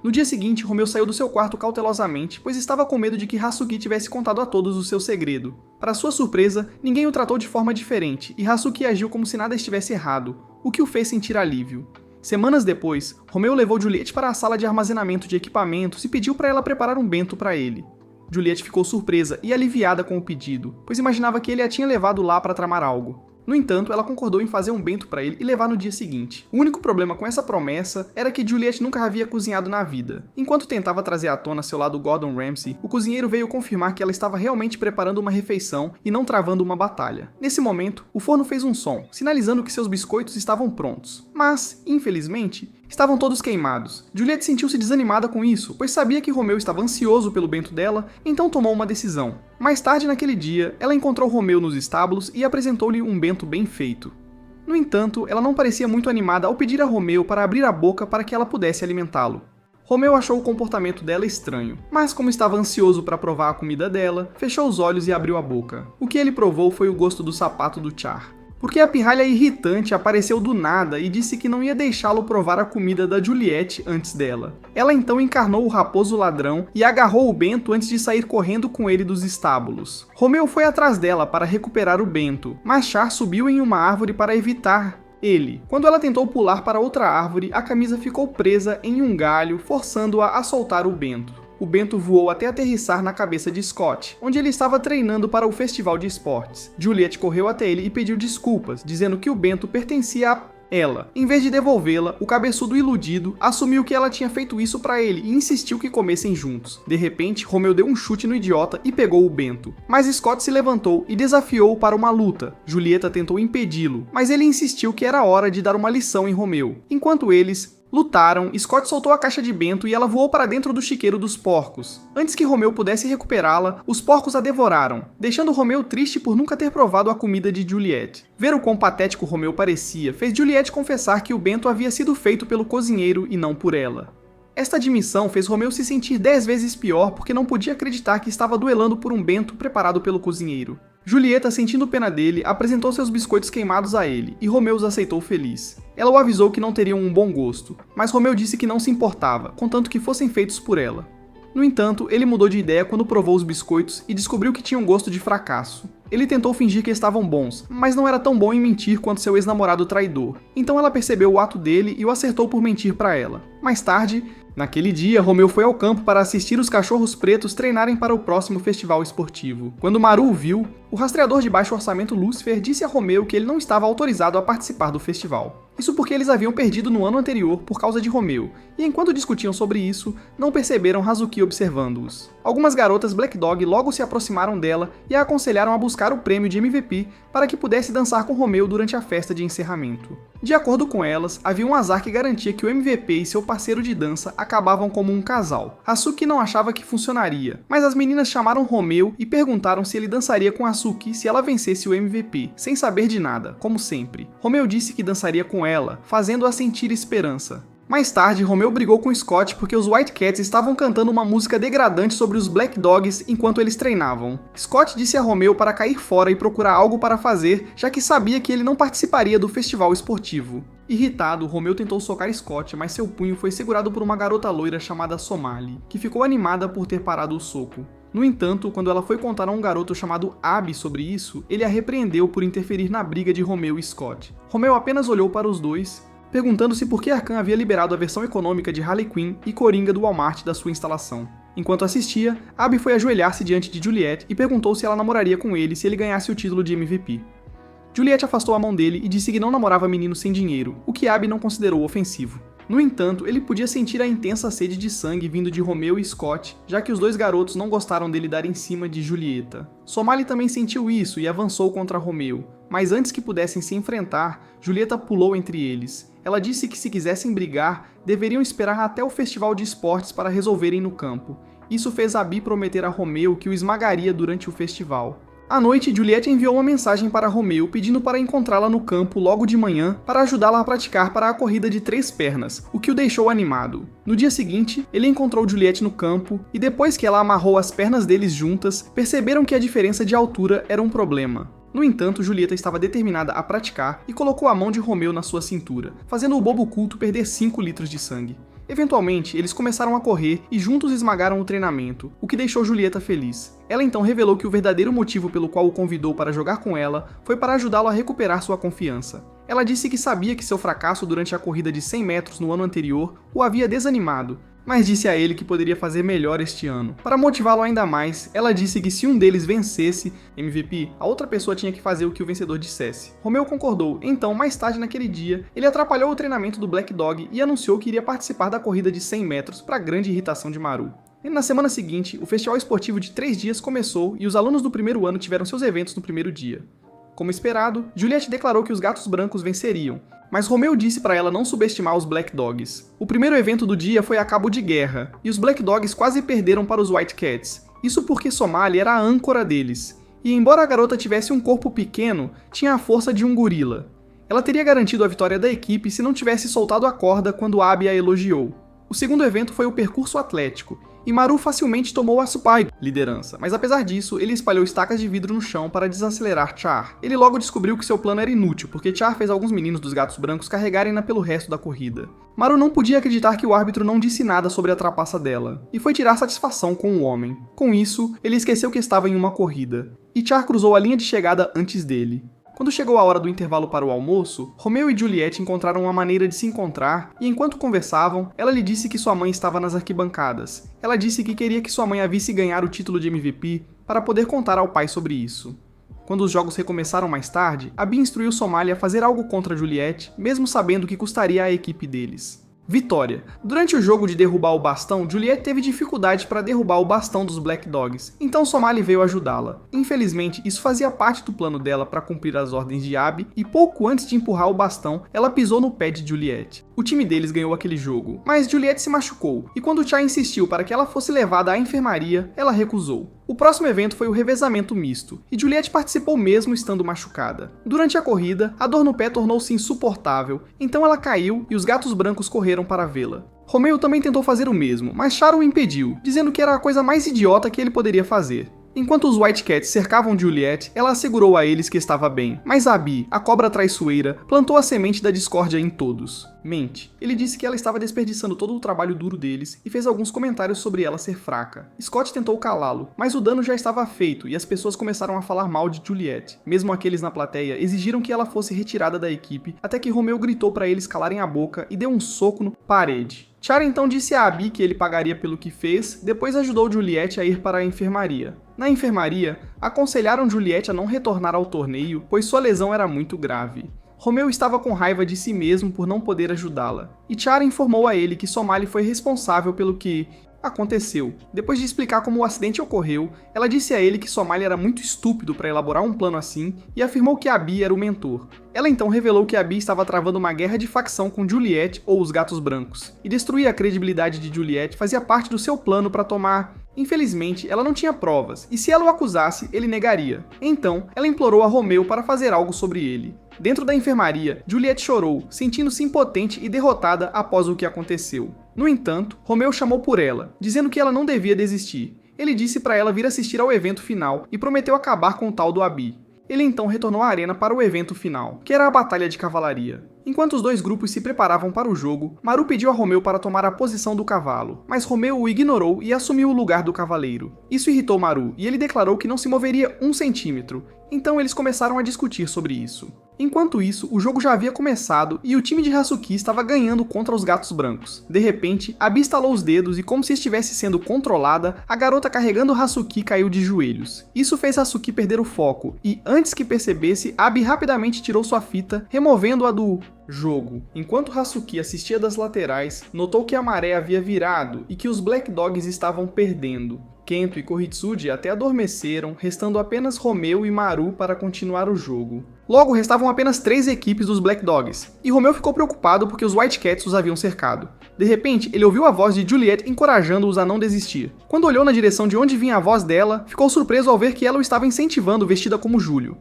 A: No dia seguinte, Romeu saiu do seu quarto cautelosamente, pois estava com medo de que Hazuki tivesse contado a todos o seu segredo. Para sua surpresa, ninguém o tratou de forma diferente e Hazuki agiu como se nada estivesse errado, o que o fez sentir alívio. Semanas depois, Romeu levou Juliet para a sala de armazenamento de equipamentos e pediu para ela preparar um bento para ele. Juliet ficou surpresa e aliviada com o pedido, pois imaginava que ele a tinha levado lá para tramar algo. No entanto, ela concordou em fazer um bento para ele e levar no dia seguinte. O único problema com essa promessa era que Juliet nunca havia cozinhado na vida. Enquanto tentava trazer à tona seu lado Gordon Ramsay, o cozinheiro veio confirmar que ela estava realmente preparando uma refeição e não travando uma batalha. Nesse momento, o forno fez um som, sinalizando que seus biscoitos estavam prontos. Mas, infelizmente, Estavam todos queimados. Juliette sentiu-se desanimada com isso, pois sabia que Romeu estava ansioso pelo bento dela, então tomou uma decisão. Mais tarde naquele dia, ela encontrou Romeu nos estábulos e apresentou-lhe um bento bem feito. No entanto, ela não parecia muito animada ao pedir a Romeu para abrir a boca para que ela pudesse alimentá-lo. Romeu achou o comportamento dela estranho, mas como estava ansioso para provar a comida dela, fechou os olhos e abriu a boca. O que ele provou foi o gosto do sapato do Char. Porque a pirralha irritante apareceu do nada e disse que não ia deixá-lo provar a comida da Juliette antes dela. Ela então encarnou o raposo ladrão e agarrou o bento antes de sair correndo com ele dos estábulos. Romeu foi atrás dela para recuperar o bento, mas Char subiu em uma árvore para evitar ele. Quando ela tentou pular para outra árvore, a camisa ficou presa em um galho, forçando-a a soltar o bento. O bento voou até aterrissar na cabeça de Scott, onde ele estava treinando para o festival de esportes. Juliette correu até ele e pediu desculpas, dizendo que o bento pertencia a ela. Em vez de devolvê-la, o cabeçudo iludido assumiu que ela tinha feito isso para ele e insistiu que comessem juntos. De repente, Romeu deu um chute no idiota e pegou o bento. Mas Scott se levantou e desafiou-o para uma luta. Julieta tentou impedi-lo, mas ele insistiu que era hora de dar uma lição em Romeu. Enquanto eles lutaram, Scott soltou a caixa de bento e ela voou para dentro do chiqueiro dos porcos. Antes que Romeu pudesse recuperá-la, os porcos a devoraram, deixando Romeu triste por nunca ter provado a comida de Juliette. Ver o quão patético Romeu parecia fez Juliette confessar que o bento havia sido feito pelo cozinheiro e não por ela. Esta admissão fez Romeu se sentir 10 vezes pior porque não podia acreditar que estava duelando por um bento preparado pelo cozinheiro. Julieta, sentindo pena dele, apresentou seus biscoitos queimados a ele, e Romeu os aceitou feliz. Ela o avisou que não teriam um bom gosto, mas Romeu disse que não se importava, contanto que fossem feitos por ela. No entanto, ele mudou de ideia quando provou os biscoitos e descobriu que tinham gosto de fracasso. Ele tentou fingir que estavam bons, mas não era tão bom em mentir quanto seu ex-namorado traidor. Então ela percebeu o ato dele e o acertou por mentir para ela. Mais tarde, naquele dia, Romeu foi ao campo para assistir os cachorros pretos treinarem para o próximo festival esportivo. Quando Maru o viu, o rastreador de baixo orçamento Lucifer disse a Romeu que ele não estava autorizado a participar do festival. Isso porque eles haviam perdido no ano anterior por causa de Romeu, e enquanto discutiam sobre isso, não perceberam Hazuki observando-os. Algumas garotas Black Dog logo se aproximaram dela e a aconselharam a buscar o prêmio de MVP para que pudesse dançar com Romeu durante a festa de encerramento. De acordo com elas, havia um azar que garantia que o MVP e seu parceiro de dança acabavam como um casal. Hazuki não achava que funcionaria, mas as meninas chamaram Romeu e perguntaram se ele dançaria com Hazuki se ela vencesse o MVP, sem saber de nada, como sempre. Romeu disse que dançaria com ela, fazendo-a sentir esperança. Mais tarde, Romeu brigou com Scott porque os White Cats estavam cantando uma música degradante sobre os Black Dogs enquanto eles treinavam. Scott disse a Romeu para cair fora e procurar algo para fazer, já que sabia que ele não participaria do festival esportivo. Irritado, Romeu tentou socar Scott, mas seu punho foi segurado por uma garota loira chamada Somali, que ficou animada por ter parado o soco. No entanto, quando ela foi contar a um garoto chamado Abby sobre isso, ele a repreendeu por interferir na briga de Romeu e Scott. Romeu apenas olhou para os dois, perguntando-se por que Arkham havia liberado a versão econômica de Harley Quinn e Coringa do Walmart da sua instalação. Enquanto assistia, Abby foi ajoelhar-se diante de Juliette e perguntou se ela namoraria com ele se ele ganhasse o título de MVP. Juliette afastou a mão dele e disse que não namorava menino sem dinheiro, o que Abby não considerou ofensivo. No entanto, ele podia sentir a intensa sede de sangue vindo de Romeu e Scott, já que os dois garotos não gostaram dele dar em cima de Julieta. Somali também sentiu isso e avançou contra Romeu, mas antes que pudessem se enfrentar, Julieta pulou entre eles. Ela disse que se quisessem brigar, deveriam esperar até o festival de esportes para resolverem no campo. Isso fez Abby prometer a Romeu que o esmagaria durante o festival. À noite, Juliette enviou uma mensagem para Romeu pedindo para encontrá-la no campo logo de manhã para ajudá-la a praticar para a corrida de 3 pernas, o que o deixou animado. No dia seguinte, ele encontrou Juliette no campo e depois que ela amarrou as pernas deles juntas, perceberam que a diferença de altura era um problema. No entanto, Julieta estava determinada a praticar e colocou a mão de Romeu na sua cintura, fazendo o bobo culto perder 5 litros de sangue. Eventualmente, eles começaram a correr e juntos esmagaram o treinamento, o que deixou Julieta feliz. Ela então revelou que o verdadeiro motivo pelo qual o convidou para jogar com ela foi para ajudá-lo a recuperar sua confiança. Ela disse que sabia que seu fracasso durante a corrida de 100 metros no ano anterior o havia desanimado, mas disse a ele que poderia fazer melhor este ano. Para motivá-lo ainda mais, ela disse que se um deles vencesse MVP, a outra pessoa tinha que fazer o que o vencedor dissesse. Romeu concordou, então mais tarde naquele dia, ele atrapalhou o treinamento do Black Dog e anunciou que iria participar da corrida de 100 metros para grande irritação de Maru. E na semana seguinte, o festival esportivo de 3 dias começou e os alunos do primeiro ano tiveram seus eventos no primeiro dia. Como esperado, Juliette declarou que os gatos brancos venceriam, mas Romeu disse para ela não subestimar os Black Dogs. O primeiro evento do dia foi a cabo de guerra, e os Black Dogs quase perderam para os White Cats, isso porque Somali era a âncora deles, e embora a garota tivesse um corpo pequeno, tinha a força de um gorila. Ela teria garantido a vitória da equipe se não tivesse soltado a corda quando Abby a elogiou. O segundo evento foi o percurso atlético, e Maru facilmente tomou a liderança, mas apesar disso, ele espalhou estacas de vidro no chão para desacelerar Char. Ele logo descobriu que seu plano era inútil, porque Char fez alguns meninos dos gatos brancos carregarem-na pelo resto da corrida. Maru não podia acreditar que o árbitro não disse nada sobre a trapaça dela, e foi tirar satisfação com o homem. Com isso, ele esqueceu que estava em uma corrida, e Char cruzou a linha de chegada antes dele. Quando chegou a hora do intervalo para o almoço, Romeu e Juliette encontraram uma maneira de se encontrar e enquanto conversavam, ela lhe disse que sua mãe estava nas arquibancadas. Ela disse que queria que sua mãe a visse ganhar o título de MVP para poder contar ao pai sobre isso. Quando os jogos recomeçaram mais tarde, Abby instruiu Somali a fazer algo contra Juliette, mesmo sabendo que custaria à equipe deles. Vitória. Durante o jogo de derrubar o bastão, Juliette teve dificuldade para derrubar o bastão dos Black Dogs, então Somali veio ajudá-la. Infelizmente, isso fazia parte do plano dela para cumprir as ordens de Abby, e pouco antes de empurrar o bastão, ela pisou no pé de Juliette. O time deles ganhou aquele jogo, mas Juliette se machucou, e quando Char insistiu para que ela fosse levada à enfermaria, ela recusou. O próximo evento foi o revezamento misto, e Juliette participou mesmo estando machucada. Durante a corrida, a dor no pé tornou-se insuportável, então ela caiu e os gatos brancos correram para vê-la. Romeu também tentou fazer o mesmo, mas Char o impediu, dizendo que era a coisa mais idiota que ele poderia fazer. Enquanto os White Cats cercavam Juliette, ela assegurou a eles que estava bem, mas Abby, a cobra traiçoeira, plantou a semente da discórdia em todos. Mente. Ele disse que ela estava desperdiçando todo o trabalho duro deles e fez alguns comentários sobre ela ser fraca. Scott tentou calá-lo, mas o dano já estava feito e as pessoas começaram a falar mal de Juliette. Mesmo aqueles na plateia exigiram que ela fosse retirada da equipe, até que Romeu gritou para eles calarem a boca e deu um soco na parede. Char então disse a Abby que ele pagaria pelo que fez, depois ajudou Juliette a ir para a enfermaria. Na enfermaria, aconselharam Juliette a não retornar ao torneio, pois sua lesão era muito grave. Romeu estava com raiva de si mesmo por não poder ajudá-la, e Char informou a ele que Somali foi responsável pelo que aconteceu. Depois de explicar como o acidente ocorreu, ela disse a ele que Somali era muito estúpido para elaborar um plano assim e afirmou que Abby era o mentor. Ela então revelou que Abby estava travando uma guerra de facção com Juliette ou os Gatos Brancos, e destruir a credibilidade de Juliette fazia parte do seu plano para tomar. Infelizmente, ela não tinha provas, e se ela o acusasse, ele negaria. Então, ela implorou a Romeu para fazer algo sobre ele. Dentro da enfermaria, Juliette chorou, sentindo-se impotente e derrotada após o que aconteceu. No entanto, Romeu chamou por ela, dizendo que ela não devia desistir. Ele disse para ela vir assistir ao evento final e prometeu acabar com o tal do Abby. Ele então retornou à arena para o evento final, que era a batalha de cavalaria. Enquanto os dois grupos se preparavam para o jogo, Maru pediu a Romeu para tomar a posição do cavalo, mas Romeu o ignorou e assumiu o lugar do cavaleiro. Isso irritou Maru, e ele declarou que não se moveria 1 centímetro, então eles começaram a discutir sobre isso. Enquanto isso, o jogo já havia começado e o time de Hasuki estava ganhando contra os Gatos Brancos. De repente, Abby estalou os dedos e, como se estivesse sendo controlada, a garota carregando Hasuki caiu de joelhos. Isso fez Hasuki perder o foco e, antes que percebesse, Abby rapidamente tirou sua fita, removendo-a do jogo. Enquanto Hasuki assistia das laterais, notou que a maré havia virado e que os Black Dogs estavam perdendo. Kento e Koritsuji até adormeceram, restando apenas Romeu e Maru para continuar o jogo. Logo, restavam apenas 3 equipes dos Black Dogs, e Romeu ficou preocupado porque os White Cats os haviam cercado. De repente, ele ouviu a voz de Juliette encorajando-os a não desistir. Quando olhou na direção de onde vinha a voz dela, ficou surpreso ao ver que ela o estava incentivando vestida como Júlio.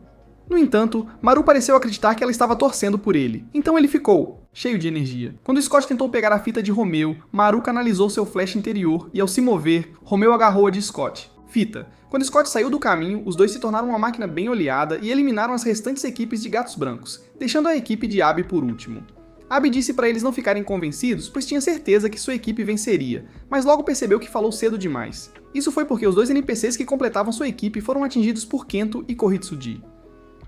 A: No entanto, Maru pareceu acreditar que ela estava torcendo por ele, então ele ficou cheio de energia. Quando Scott tentou pegar a fita de Romeu, Maru canalizou seu flash interior e, ao se mover, Romeu agarrou-a de Scott. Fita. Quando Scott saiu do caminho, os dois se tornaram uma máquina bem oleada e eliminaram as restantes equipes de Gatos Brancos, deixando a equipe de Abby por último. Abby disse para eles não ficarem convencidos, pois tinha certeza que sua equipe venceria, mas logo percebeu que falou cedo demais. Isso foi porque os 2 NPCs que completavam sua equipe foram atingidos por Kento e Koritsuji.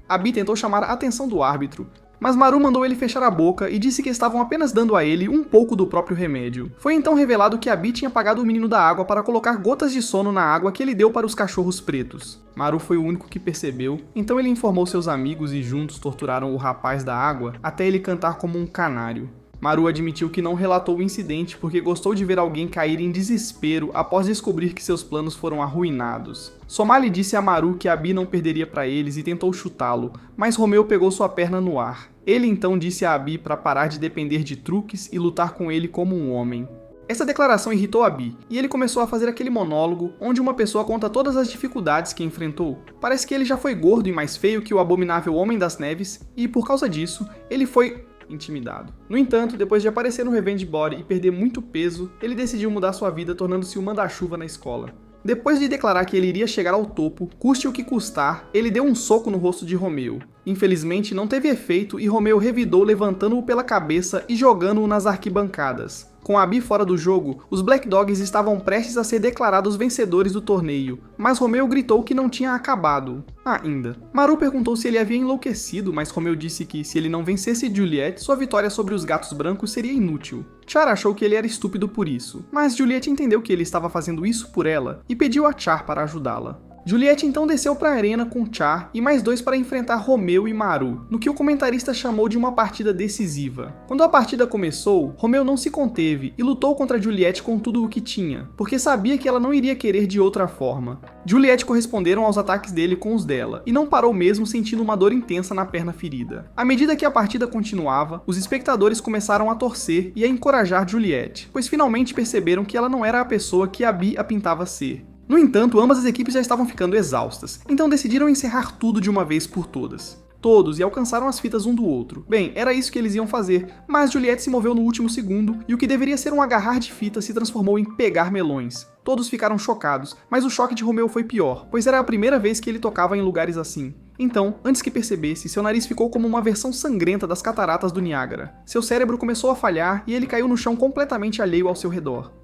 A: Abby tentou chamar a atenção do árbitro, mas Maru mandou ele fechar a boca e disse que estavam apenas dando a ele um pouco do próprio remédio. Foi então revelado que Abby tinha pagado o menino da água para colocar gotas de sono na água que ele deu para os cachorros pretos. Maru foi o único que percebeu, então ele informou seus amigos e juntos torturaram o rapaz da água até ele cantar como um canário. Maru admitiu que não relatou o incidente porque gostou de ver alguém cair em desespero após descobrir que seus planos foram arruinados. Somali disse a Maru que Abi não perderia para eles e tentou chutá-lo, mas Romeu pegou sua perna no ar. Ele então disse a Abi para parar de depender de truques e lutar com ele como um homem. Essa declaração irritou Abi, e ele começou a fazer aquele monólogo onde uma pessoa conta todas as dificuldades que enfrentou. Parece que ele já foi gordo e mais feio que o abominável Homem das Neves, e por causa disso, ele foi intimidado. No entanto, depois de aparecer no Revenge Body e perder muito peso, ele decidiu mudar sua vida tornando-se o manda-chuva na escola. Depois de declarar que ele iria chegar ao topo, custe o que custar, ele deu um soco no rosto de Romeu. Infelizmente, não teve efeito e Romeu revidou levantando-o pela cabeça e jogando-o nas arquibancadas. Com Abi fora do jogo, os Black Dogs estavam prestes a ser declarados vencedores do torneio, mas Romeu gritou que não tinha acabado ainda. Maru perguntou se ele havia enlouquecido, mas Romeu disse que, se ele não vencesse Juliet, sua vitória sobre os gatos brancos seria inútil. Char achou que ele era estúpido por isso, mas Juliet entendeu que ele estava fazendo isso por ela e pediu a Char para ajudá-la. Juliet então desceu para a arena com Char e mais 2 para enfrentar Romeu e Maru, no que o comentarista chamou de uma partida decisiva. Quando a partida começou, Romeu não se conteve e lutou contra Juliet com tudo o que tinha, porque sabia que ela não iria querer de outra forma. Juliet corresponderam aos ataques dele com os dela, e não parou mesmo sentindo uma dor intensa na perna ferida. À medida que a partida continuava, os espectadores começaram a torcer e a encorajar Juliet, pois finalmente perceberam que ela não era a pessoa que Abi a pintava ser. No entanto, ambas as equipes já estavam ficando exaustas, então decidiram encerrar tudo de uma vez por todas. Todos e alcançaram as fitas um do outro. Bem, era isso que eles iam fazer, mas Juliet se moveu no último segundo e o que deveria ser um agarrar de fita se transformou em pegar melões. Todos ficaram chocados, mas o choque de Romeu foi pior, pois era a primeira vez que ele tocava em lugares assim. Então, antes que percebesse, seu nariz ficou como uma versão sangrenta das cataratas do Niágara. Seu cérebro começou a falhar e ele caiu no chão completamente alheio ao seu redor.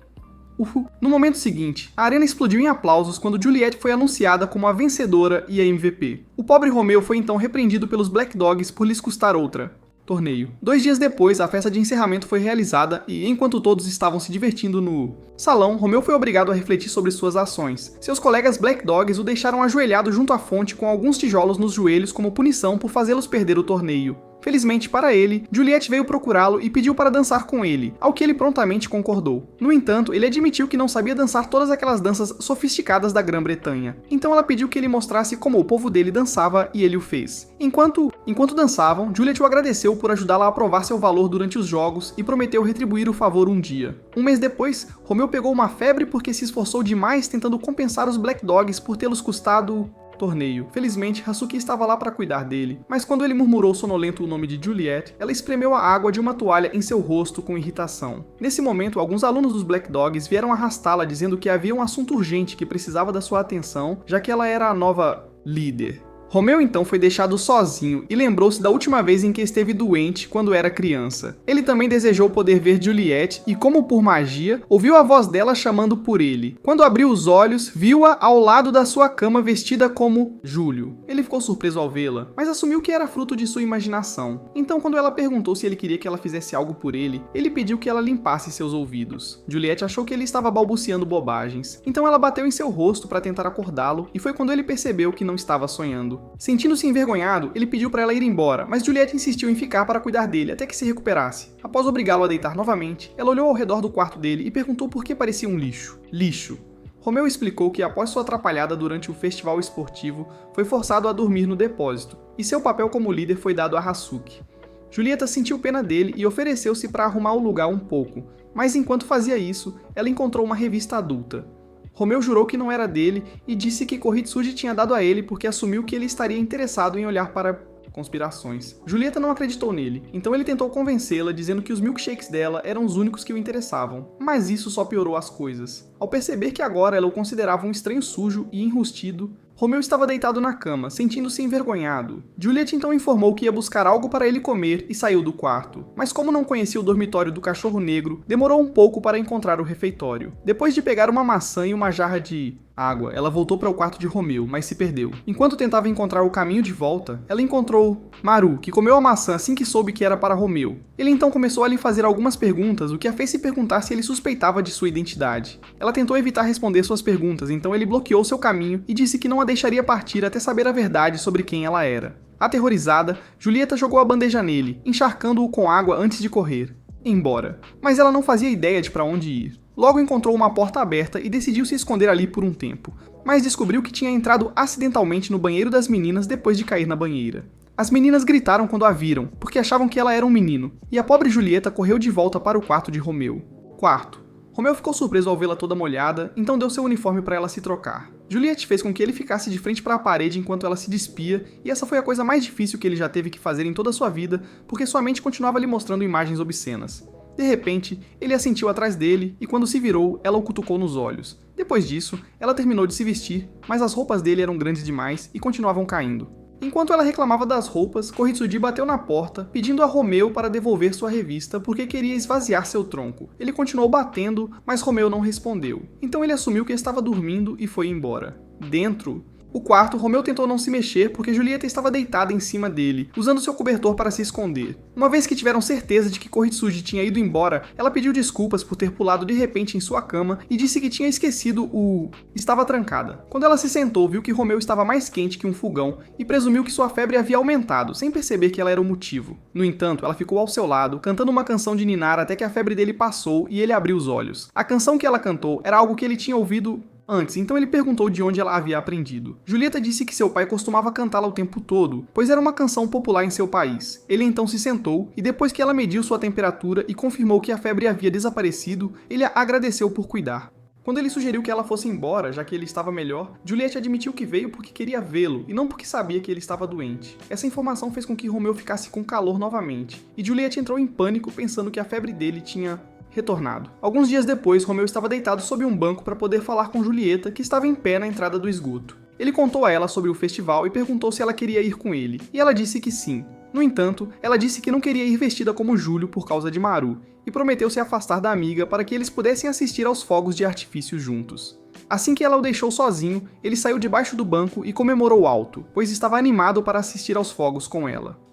A: No momento seguinte, a arena explodiu em aplausos quando Juliet foi anunciada como a vencedora e a MVP. O pobre Romeu foi então repreendido pelos Black Dogs por lhes custar outra torneio. 2 dias depois, a festa de encerramento foi realizada e, enquanto todos estavam se divertindo no salão, Romeu foi obrigado a refletir sobre suas ações. Seus colegas Black Dogs o deixaram ajoelhado junto à fonte com alguns tijolos nos joelhos como punição por fazê-los perder o torneio. Felizmente para ele, Juliet veio procurá-lo e pediu para dançar com ele, ao que ele prontamente concordou. No entanto, ele admitiu que não sabia dançar todas aquelas danças sofisticadas da Grã-Bretanha. Então ela pediu que ele mostrasse como o povo dele dançava e ele o fez. Enquanto dançavam, Juliet o agradeceu por ajudá-la a provar seu valor durante os jogos e prometeu retribuir o favor um dia. Um mês depois, Romeu pegou uma febre porque se esforçou demais tentando compensar os Black Dogs por tê-los custado torneio. Felizmente, Hasuki estava lá para cuidar dele, mas quando ele murmurou sonolento o nome de Juliet, ela espremeu a água de uma toalha em seu rosto com irritação. Nesse momento, alguns alunos dos Black Dogs vieram arrastá-la dizendo que havia um assunto urgente que precisava da sua atenção, já que ela era a nova líder. Romeu então foi deixado sozinho e lembrou-se da última vez em que esteve doente quando era criança. Ele também desejou poder ver Juliet e, como por magia, ouviu a voz dela chamando por ele. Quando abriu os olhos, viu-a ao lado da sua cama vestida como Júlio. Ele ficou surpreso ao vê-la, mas assumiu que era fruto de sua imaginação. Então, quando ela perguntou se ele queria que ela fizesse algo por ele, ele pediu que ela limpasse seus ouvidos. Juliet achou que ele estava balbuciando bobagens, então ela bateu em seu rosto para tentar acordá-lo e foi quando ele percebeu que não estava sonhando. Sentindo-se envergonhado, ele pediu para ela ir embora, mas Juliet insistiu em ficar para cuidar dele até que se recuperasse. Após obrigá-lo a deitar novamente, ela olhou ao redor do quarto dele e perguntou por que parecia um lixo. Lixo. Romeu explicou que após sua atrapalhada durante o festival esportivo, foi forçado a dormir no depósito, e seu papel como líder foi dado a Hasuki. Julieta sentiu pena dele e ofereceu-se para arrumar o lugar um pouco, mas enquanto fazia isso, ela encontrou uma revista adulta. Romeu jurou que não era dele e disse que Koritsuji tinha dado a ele porque assumiu que ele estaria interessado em olhar para conspirações. Julieta não acreditou nele, então ele tentou convencê-la dizendo que os milkshakes dela eram os únicos que o interessavam, mas isso só piorou as coisas. Ao perceber que agora ela o considerava um estranho sujo e enrustido, Romeu estava deitado na cama, sentindo-se envergonhado. Juliet então informou que ia buscar algo para ele comer e saiu do quarto. Mas como não conhecia o dormitório do cachorro negro, demorou um pouco para encontrar o refeitório. Depois de pegar uma maçã e uma jarra de água, ela voltou para o quarto de Romeu, mas se perdeu. Enquanto tentava encontrar o caminho de volta, ela encontrou Maru, que comeu a maçã assim que soube que era para Romeu. Ele então começou a lhe fazer algumas perguntas, o que a fez se perguntar se ele suspeitava de sua identidade. Ela tentou evitar responder suas perguntas, então ele bloqueou seu caminho e disse que não a deixaria partir até saber a verdade sobre quem ela era. Aterrorizada, Julieta jogou a bandeja nele, encharcando-o com água antes de correr. embora. Mas ela não fazia ideia de para onde ir. Logo encontrou uma porta aberta e decidiu se esconder ali por um tempo, mas descobriu que tinha entrado acidentalmente no banheiro das meninas depois de cair na banheira. As meninas gritaram quando a viram, porque achavam que ela era um menino, e a pobre Julieta correu de volta para o quarto de Romeu. Quarto. Romeu ficou surpreso ao vê-la toda molhada, então deu seu uniforme para ela se trocar. Juliette fez com que ele ficasse de frente para a parede enquanto ela se despia, e essa foi a coisa mais difícil que ele já teve que fazer em toda a sua vida, porque sua mente continuava lhe mostrando imagens obscenas. De repente, ele a sentiu atrás dele, e quando se virou, ela o cutucou nos olhos. Depois disso, ela terminou de se vestir, mas as roupas dele eram grandes demais e continuavam caindo. Enquanto ela reclamava das roupas, Koritsuji bateu na porta, pedindo a Romeu para devolver sua revista porque queria esvaziar seu tronco. Ele continuou batendo, mas Romeu não respondeu. Então ele assumiu que estava dormindo e foi embora. Dentro o quarto, Romeu tentou não se mexer porque Julieta estava deitada em cima dele, usando seu cobertor para se esconder. Uma vez que tiveram certeza de que Koritsuji tinha ido embora, ela pediu desculpas por ter pulado de repente em sua cama e disse que tinha esquecido o... Estava trancada. Quando ela se sentou, viu que Romeu estava mais quente que um fogão e presumiu que sua febre havia aumentado, sem perceber que ela era o motivo. No entanto, ela ficou ao seu lado, cantando uma canção de ninar até que a febre dele passou e ele abriu os olhos. A canção que ela cantou era algo que ele tinha ouvido antes, então ele perguntou de onde ela havia aprendido. Julieta disse que seu pai costumava cantá-la o tempo todo, pois era uma canção popular em seu país. Ele então se sentou, e depois que ela mediu sua temperatura e confirmou que a febre havia desaparecido, ele a agradeceu por cuidar. Quando ele sugeriu que ela fosse embora, já que ele estava melhor, Juliette admitiu que veio porque queria vê-lo, e não porque sabia que ele estava doente. Essa informação fez com que Romeu ficasse com calor novamente, e Juliette entrou em pânico pensando que a febre dele tinha retornado. Alguns dias depois, Romeu estava deitado sob um banco para poder falar com Julieta, que estava em pé na entrada do esgoto. Ele contou a ela sobre o festival e perguntou se ela queria ir com ele, e ela disse que sim. No entanto, ela disse que não queria ir vestida como Júlio por causa de Maru, e prometeu se afastar da amiga para que eles pudessem assistir aos fogos de artifício juntos. Assim que ela o deixou sozinho, ele saiu debaixo do banco e comemorou alto, pois estava animado para assistir aos fogos com ela.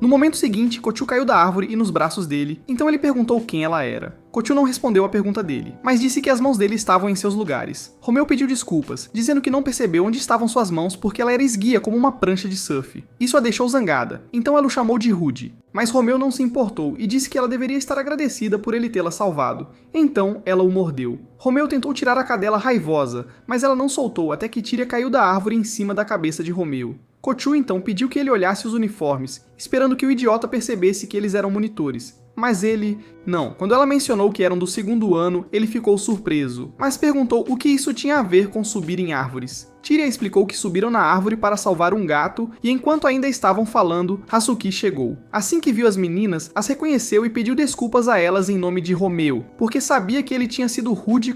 A: No momento seguinte, Kochu caiu da árvore e nos braços dele, então ele perguntou quem ela era. Kochu não respondeu a pergunta dele, mas disse que as mãos dele estavam em seus lugares. Romeu pediu desculpas, dizendo que não percebeu onde estavam suas mãos porque ela era esguia como uma prancha de surf. Isso a deixou zangada, então ela o chamou de rude. Mas Romeu não se importou e disse que ela deveria estar agradecida por ele tê-la salvado. Então ela o mordeu. Romeu tentou tirar a cadela raivosa, mas ela não soltou até que Tíria caiu da árvore em cima da cabeça de Romeu. Kochu então pediu que ele olhasse os uniformes, esperando que o idiota percebesse que eles eram monitores. Mas ele... não. Quando ela mencionou que eram do segundo ano, ele ficou surpreso, mas perguntou o que isso tinha a ver com subir em árvores. Tíria explicou que subiram na árvore para salvar um gato, e enquanto ainda estavam falando, Hazuki chegou. Assim que viu as meninas, as reconheceu e pediu desculpas a elas em nome de Romeu, porque sabia que ele tinha sido rude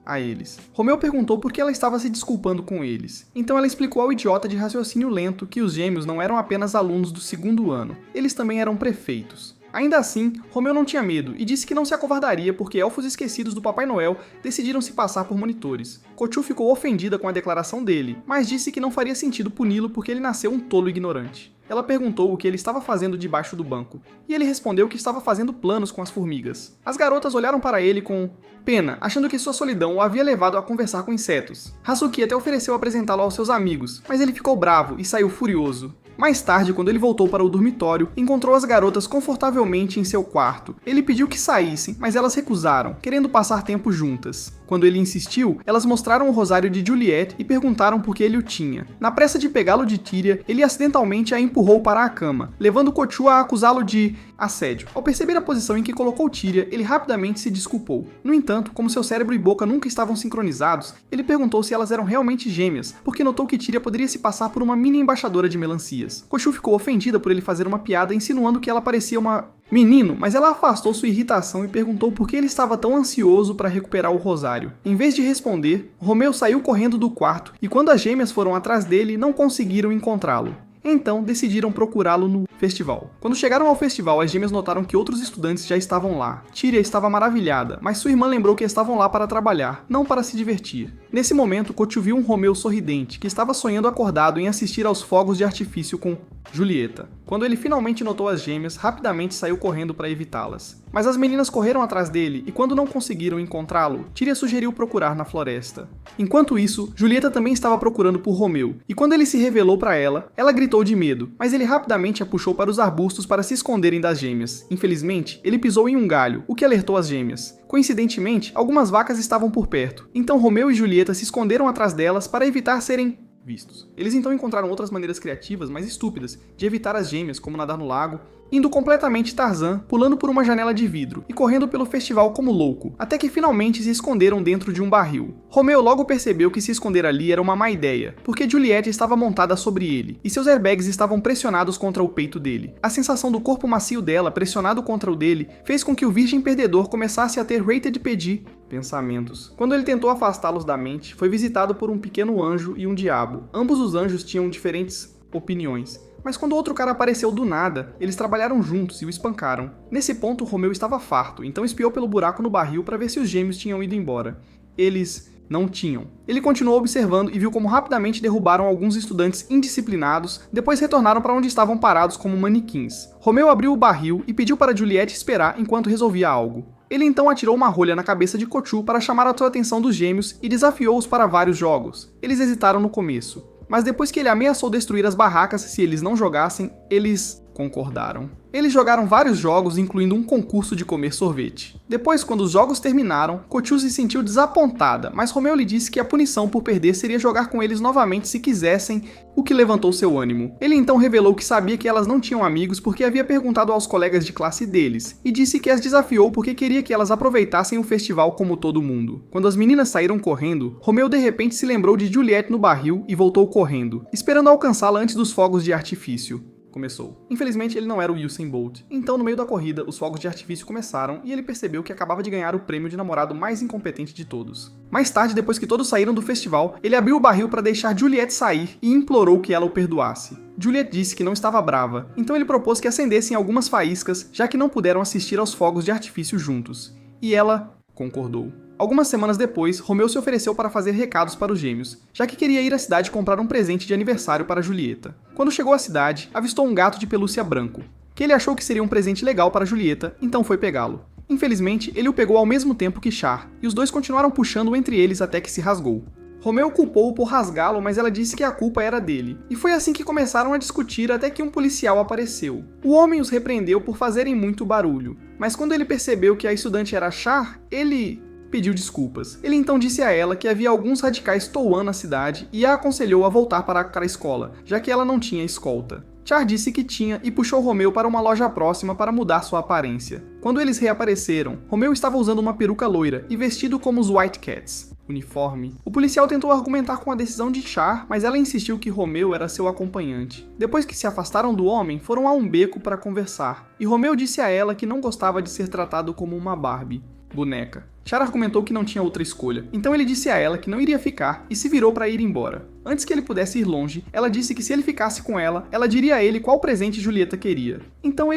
A: a eles. Romeu perguntou por que ela estava se desculpando com eles. Então ela explicou ao idiota de raciocínio lento que os gêmeos não eram apenas alunos do segundo ano, eles também eram prefeitos. Ainda assim, Romeu não tinha medo e disse que não se acovardaria porque elfos esquecidos do Papai Noel decidiram se passar por monitores. Kochu ficou ofendida com a declaração dele, mas disse que não faria sentido puni-lo porque ele nasceu um tolo ignorante. Ela perguntou o que ele estava fazendo debaixo do banco, e ele respondeu que estava fazendo planos com as formigas. As garotas olharam para ele com pena, achando que sua solidão o havia levado a conversar com insetos. Hazuki até ofereceu apresentá-lo aos seus amigos, mas ele ficou bravo e saiu furioso. Mais tarde, quando ele voltou para o dormitório, encontrou as garotas confortavelmente em seu quarto. Ele pediu que saíssem, mas elas recusaram, querendo passar tempo juntas. Quando ele insistiu, elas mostraram o rosário de Juliette e perguntaram por que ele o tinha. Na pressa de pegá-lo de Tíria, ele acidentalmente a empurrou para a cama, levando Kochu a acusá-lo de assédio. Ao perceber a posição em que colocou Tíria, ele rapidamente se desculpou. No entanto, como seu cérebro e boca nunca estavam sincronizados, ele perguntou se elas eram realmente gêmeas, porque notou que Tíria poderia se passar por uma mini embaixadora de melancias. Kochu ficou ofendida por ele fazer uma piada insinuando que ela parecia uma menino, mas ela afastou sua irritação e perguntou por que ele estava tão ansioso para recuperar o rosário. Em vez de responder, Romeu saiu correndo do quarto e quando as gêmeas foram atrás dele, não conseguiram encontrá-lo. Então, decidiram procurá-lo no festival. Quando chegaram ao festival, as gêmeas notaram que outros estudantes já estavam lá. Tíria estava maravilhada, mas sua irmã lembrou que estavam lá para trabalhar, não para se divertir. Nesse momento, Couto viu um Romeu sorridente, que estava sonhando acordado em assistir aos fogos de artifício com Julieta. Quando ele finalmente notou as gêmeas, rapidamente saiu correndo para evitá-las. Mas as meninas correram atrás dele e quando não conseguiram encontrá-lo, Tyria sugeriu procurar na floresta. Enquanto isso, Julieta também estava procurando por Romeu, e quando ele se revelou para ela, ela gritou de medo, mas ele rapidamente a puxou para os arbustos para se esconderem das gêmeas. Infelizmente, ele pisou em um galho, o que alertou as gêmeas. Coincidentemente, algumas vacas estavam por perto, então Romeu e Julieta se esconderam atrás delas para evitar serem vistos. Eles então encontraram outras maneiras criativas, mas estúpidas, de evitar as gêmeas, como nadar no lago, indo completamente Tarzan, pulando por uma janela de vidro e correndo pelo festival como louco, até que finalmente se esconderam dentro de um barril. Romeu logo percebeu que se esconder ali era uma má ideia, porque Juliette estava montada sobre ele, e seus airbags estavam pressionados contra o peito dele. A sensação do corpo macio dela pressionado contra o dele fez com que o virgem perdedor começasse a ter rated PD pensamentos. Quando ele tentou afastá-los da mente, foi visitado por um pequeno anjo e um diabo. Ambos os anjos tinham diferentes opiniões. Mas quando outro cara apareceu do nada, eles trabalharam juntos e o espancaram. Nesse ponto, Romeu estava farto, então espiou pelo buraco no barril para ver se os gêmeos tinham ido embora. Eles não tinham. Ele continuou observando e viu como rapidamente derrubaram alguns estudantes indisciplinados, depois retornaram para onde estavam parados como manequins. Romeu abriu o barril e pediu para Juliette esperar enquanto resolvia algo. Ele então atirou uma rolha na cabeça de Couto para chamar a sua atenção dos gêmeos e desafiou-os para vários jogos. Eles hesitaram no começo, mas depois que ele ameaçou destruir as barracas se eles não jogassem, eles concordaram. Eles jogaram vários jogos, incluindo um concurso de comer sorvete. Depois, quando os jogos terminaram, Couto se sentiu desapontada, mas Romeu lhe disse que a punição por perder seria jogar com eles novamente se quisessem, o que levantou seu ânimo. Ele então revelou que sabia que elas não tinham amigos porque havia perguntado aos colegas de classe deles, e disse que as desafiou porque queria que elas aproveitassem o festival como todo mundo. Quando as meninas saíram correndo, Romeu de repente se lembrou de Juliette no barril e voltou correndo, esperando alcançá-la antes dos fogos de artifício. Começou. Infelizmente, ele não era o Usain Bolt. Então, no meio da corrida, os fogos de artifício começaram e ele percebeu que acabava de ganhar o prêmio de namorado mais incompetente de todos. Mais tarde, depois que todos saíram do festival, ele abriu o barril para deixar Juliette sair e implorou que ela o perdoasse. Juliette disse que não estava brava, então ele propôs que acendessem algumas faíscas, já que não puderam assistir aos fogos de artifício juntos. E ela concordou. Algumas semanas depois, Romeu se ofereceu para fazer recados para os gêmeos, já que queria ir à cidade comprar um presente de aniversário para Julieta. Quando chegou à cidade, avistou um gato de pelúcia branco, que ele achou que seria um presente legal para Julieta, então foi pegá-lo. Infelizmente, ele o pegou ao mesmo tempo que Char, e os dois continuaram puxando entre eles até que se rasgou. Romeu culpou-o por rasgá-lo, mas ela disse que a culpa era dele. E foi assim que começaram a discutir até que um policial apareceu. O homem os repreendeu por fazerem muito barulho, mas quando ele percebeu que a estudante era Char, ele pediu desculpas. Ele então disse a ela que havia alguns radicais Touan na cidade e a aconselhou a voltar para a escola, já que ela não tinha escolta. Char disse que tinha e puxou Romeu para uma loja próxima para mudar sua aparência. Quando eles reapareceram, Romeu estava usando uma peruca loira e vestido como os White Cats, uniforme. O policial tentou argumentar com a decisão de Char, mas ela insistiu que Romeu era seu acompanhante. Depois que se afastaram do homem, foram a um beco para conversar, e Romeu disse a ela que não gostava de ser tratado como uma Barbie, boneca. Char argumentou que não tinha outra escolha, então ele disse a ela que não iria ficar e se virou para ir embora. Antes que ele pudesse ir longe, ela disse que se ele ficasse com ela, ela diria a ele qual presente Julieta queria. Então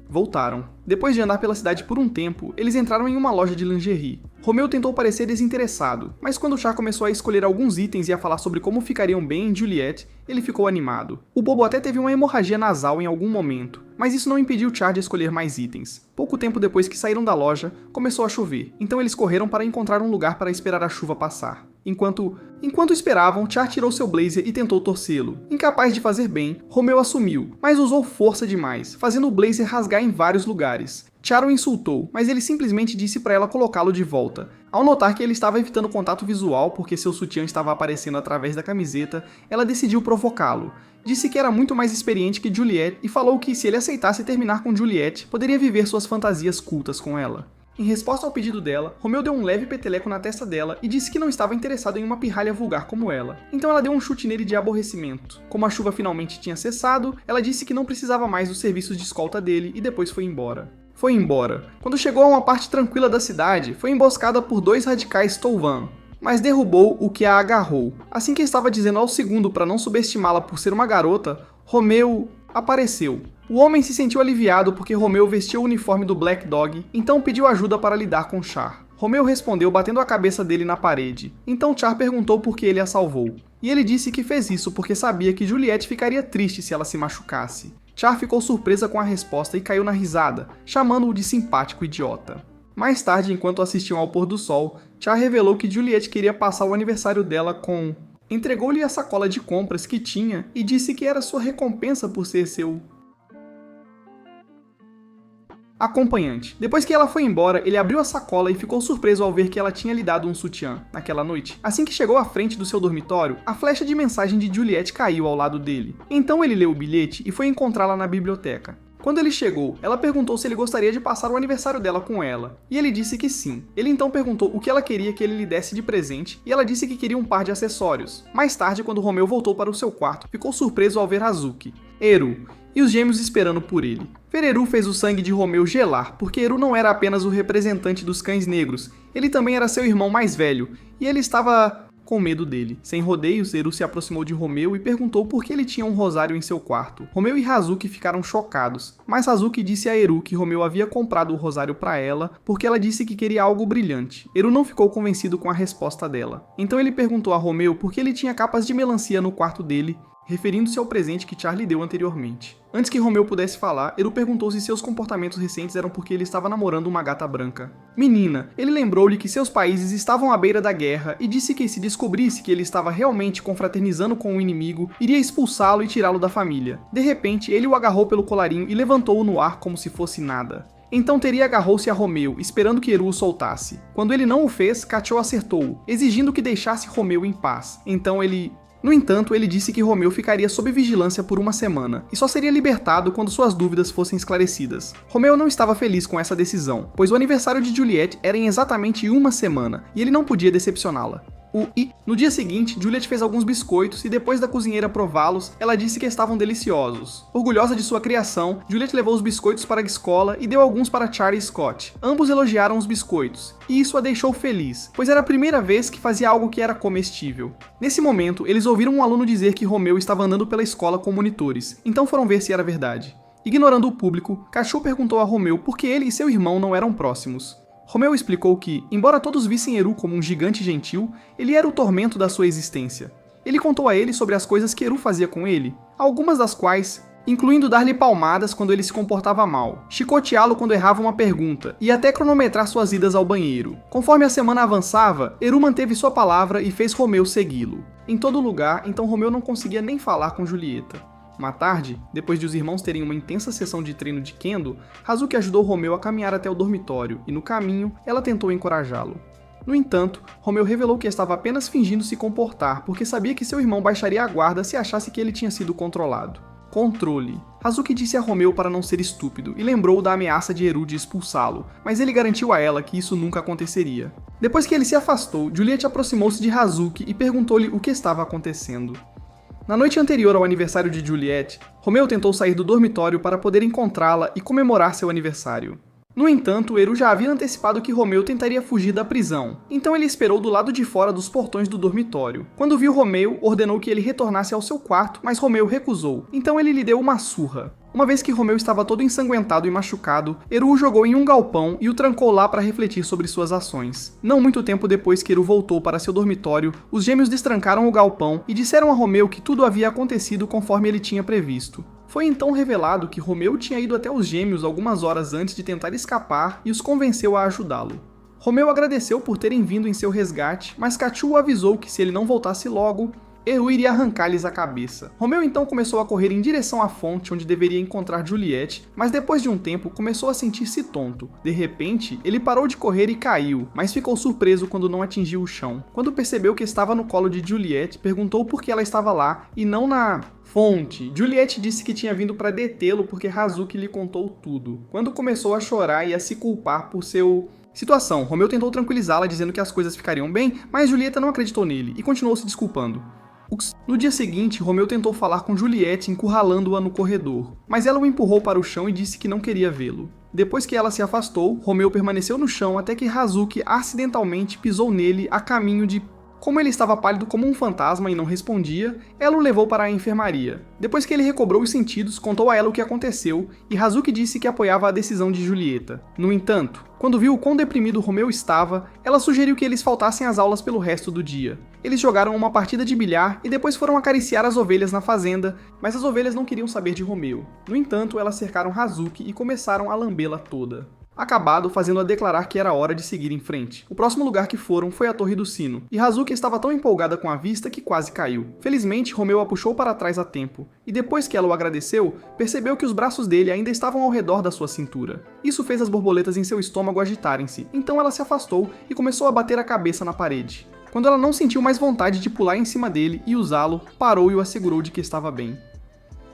A: voltaram. Depois de andar pela cidade por um tempo, eles entraram em uma loja de lingerie. Romeu tentou parecer desinteressado, mas quando Char começou a escolher alguns itens e a falar sobre como ficariam bem em Juliette, ele ficou animado. O bobo até teve uma hemorragia nasal em algum momento, mas isso não impediu Char de escolher mais itens. Pouco tempo depois que saíram da loja, começou a chover, então eles correram para encontrar um lugar para esperar a chuva passar. Enquanto esperavam, Char tirou seu blazer e tentou torcê-lo. Incapaz de fazer bem, Romeu assumiu, mas usou força demais, fazendo o blazer rasgar em vários lugares. Char o insultou, mas ele simplesmente disse para ela colocá-lo de volta. Ao notar que ele estava evitando contato visual porque seu sutiã estava aparecendo através da camiseta, ela decidiu provocá-lo. Disse que era muito mais experiente que Juliette e falou que se ele aceitasse terminar com Juliette, poderia viver suas fantasias cultas com ela. Em resposta ao pedido dela, Romeu deu um leve peteleco na testa dela e disse que não estava interessado em uma pirralha vulgar como ela. Então ela deu um chute nele de aborrecimento. Como a chuva finalmente tinha cessado, ela disse que não precisava mais dos serviços de escolta dele e depois foi embora. Quando chegou a uma parte tranquila da cidade, foi emboscada por dois radicais Touan, mas derrubou o que a agarrou. Assim que estava dizendo ao segundo para não subestimá-la por ser uma garota, Romeu apareceu. O homem se sentiu aliviado porque Romeu vestiu o uniforme do Black Dog, então pediu ajuda para lidar com Char. Romeu respondeu batendo a cabeça dele na parede. Então Char perguntou por que ele a salvou. E ele disse que fez isso porque sabia que Juliette ficaria triste se ela se machucasse. Char ficou surpresa com a resposta e caiu na risada, chamando-o de simpático idiota. Mais tarde, enquanto assistiam ao pôr do sol, Char revelou que Juliette queria passar o aniversário dela com... Entregou-lhe a sacola de compras que tinha e disse que era sua recompensa por ser seu acompanhante. Depois que ela foi embora, ele abriu a sacola e ficou surpreso ao ver que ela tinha lhe dado um sutiã naquela noite. Assim que chegou à frente do seu dormitório, a flecha de mensagem de Juliette caiu ao lado dele. Então ele leu o bilhete e foi encontrá-la na biblioteca. Quando ele chegou, ela perguntou se ele gostaria de passar o aniversário dela com ela, e ele disse que sim. Ele então perguntou o que ela queria que ele lhe desse de presente, e ela disse que queria um par de acessórios. Mais tarde, quando Romeu voltou para o seu quarto, ficou surpreso ao ver Hazuki, Eru e os gêmeos esperando por ele. Ver Eru fez o sangue de Romeu gelar, porque Eru não era apenas o representante dos cães negros, ele também era seu irmão mais velho, e ele estava com medo dele. Sem rodeios, Eru se aproximou de Romeu e perguntou por que ele tinha um rosário em seu quarto. Romeu e Hazuki ficaram chocados, mas Hazuki disse a Eru que Romeu havia comprado o rosário para ela porque ela disse que queria algo brilhante. Eru não ficou convencido com a resposta dela. Então ele perguntou a Romeu por que ele tinha capas de melancia no quarto dele, referindo-se ao presente que Char lhe deu anteriormente. Antes que Romeu pudesse falar, Eru perguntou se seus comportamentos recentes eram porque ele estava namorando uma gata branca. Menina, ele lembrou-lhe que seus países estavam à beira da guerra e disse que se descobrisse que ele estava realmente confraternizando com o inimigo, iria expulsá-lo e tirá-lo da família. De repente, ele o agarrou pelo colarinho e levantou-o no ar como se fosse nada. Então Teri agarrou-se a Romeu, esperando que Eru o soltasse. Quando ele não o fez, Cachou acertou-o, exigindo que deixasse Romeu em paz. No entanto, ele disse que Romeu ficaria sob vigilância por uma semana, e só seria libertado quando suas dúvidas fossem esclarecidas. Romeu não estava feliz com essa decisão, pois o aniversário de Juliette era em exatamente uma semana, e ele não podia decepcioná-la. No dia seguinte, Juliette fez alguns biscoitos e depois da cozinheira prová-los, ela disse que estavam deliciosos. Orgulhosa de sua criação, Juliette levou os biscoitos para a escola e deu alguns para Charlie e Scott. Ambos elogiaram os biscoitos, e isso a deixou feliz, pois era a primeira vez que fazia algo que era comestível. Nesse momento, eles ouviram um aluno dizer que Romeu estava andando pela escola com monitores, então foram ver se era verdade. Ignorando o público, Cachou perguntou a Romeu por que ele e seu irmão não eram próximos. Romeu explicou que, embora todos vissem Eru como um gigante gentil, ele era o tormento da sua existência. Ele contou a ele sobre as coisas que Eru fazia com ele, algumas das quais, incluindo dar-lhe palmadas quando ele se comportava mal, chicoteá-lo quando errava uma pergunta, e até cronometrar suas idas ao banheiro. Conforme a semana avançava, Eru manteve sua palavra e fez Romeu segui-lo. Em todo lugar, então Romeu não conseguia nem falar com Julieta. Uma tarde, depois de os irmãos terem uma intensa sessão de treino de Kendo, Hazuki ajudou Romeu a caminhar até o dormitório, e no caminho, ela tentou encorajá-lo. No entanto, Romeu revelou que estava apenas fingindo se comportar, porque sabia que seu irmão baixaria a guarda se achasse que ele tinha sido controlado. Controle. Hazuki disse a Romeu para não ser estúpido, e lembrou da ameaça de Eru de expulsá-lo, mas ele garantiu a ela que isso nunca aconteceria. Depois que ele se afastou, Juliette aproximou-se de Hazuki e perguntou-lhe o que estava acontecendo. Na noite anterior ao aniversário de Juliette, Romeu tentou sair do dormitório para poder encontrá-la e comemorar seu aniversário. No entanto, Eru já havia antecipado que Romeu tentaria fugir da prisão, então ele esperou do lado de fora dos portões do dormitório. Quando viu Romeu, ordenou que ele retornasse ao seu quarto, mas Romeu recusou, então ele lhe deu uma surra. Uma vez que Romeu estava todo ensanguentado e machucado, Eru o jogou em um galpão e o trancou lá para refletir sobre suas ações. Não muito tempo depois que Eru voltou para seu dormitório, os gêmeos destrancaram o galpão e disseram a Romeu que tudo havia acontecido conforme ele tinha previsto. Foi então revelado que Romeu tinha ido até os gêmeos algumas horas antes de tentar escapar e os convenceu a ajudá-lo. Romeu agradeceu por terem vindo em seu resgate, mas Cachou avisou que se ele não voltasse logo, Eru iria arrancar-lhes a cabeça. Romeu então começou a correr em direção à fonte onde deveria encontrar Juliette, mas depois de um tempo começou a sentir-se tonto. De repente, ele parou de correr e caiu, mas ficou surpreso quando não atingiu o chão. Quando percebeu que estava no colo de Juliette, perguntou por que ela estava lá e não na fonte. Juliette disse que tinha vindo para detê-lo porque Hazuki lhe contou tudo. Quando começou a chorar e a se culpar por seu situação, Romeu tentou tranquilizá-la dizendo que as coisas ficariam bem, mas Julieta não acreditou nele e continuou se desculpando. No dia seguinte, Romeu tentou falar com Juliette encurralando-a no corredor, mas ela o empurrou para o chão e disse que não queria vê-lo. Depois que ela se afastou, Romeu permaneceu no chão até que Hazuki acidentalmente pisou nele a caminho de Como ele estava pálido como um fantasma e não respondia, ela o levou para a enfermaria. Depois que ele recobrou os sentidos, contou a ela o que aconteceu e Hazuki disse que apoiava a decisão de Julieta. No entanto, quando viu o quão deprimido Romeu estava, ela sugeriu que eles faltassem às aulas pelo resto do dia. Eles jogaram uma partida de bilhar e depois foram acariciar as ovelhas na fazenda, mas as ovelhas não queriam saber de Romeu. No entanto, elas cercaram Hazuki e começaram a lambê-la toda. Acabado, fazendo-a declarar que era hora de seguir em frente. O próximo lugar que foram foi a Torre do Sino, e Hazuki estava tão empolgada com a vista que quase caiu. Felizmente, Romeu a puxou para trás a tempo, e depois que ela o agradeceu, percebeu que os braços dele ainda estavam ao redor da sua cintura. Isso fez as borboletas em seu estômago agitarem-se, então ela se afastou e começou a bater a cabeça na parede. Quando ela não sentiu mais vontade de pular em cima dele e usá-lo, parou e o assegurou de que estava bem.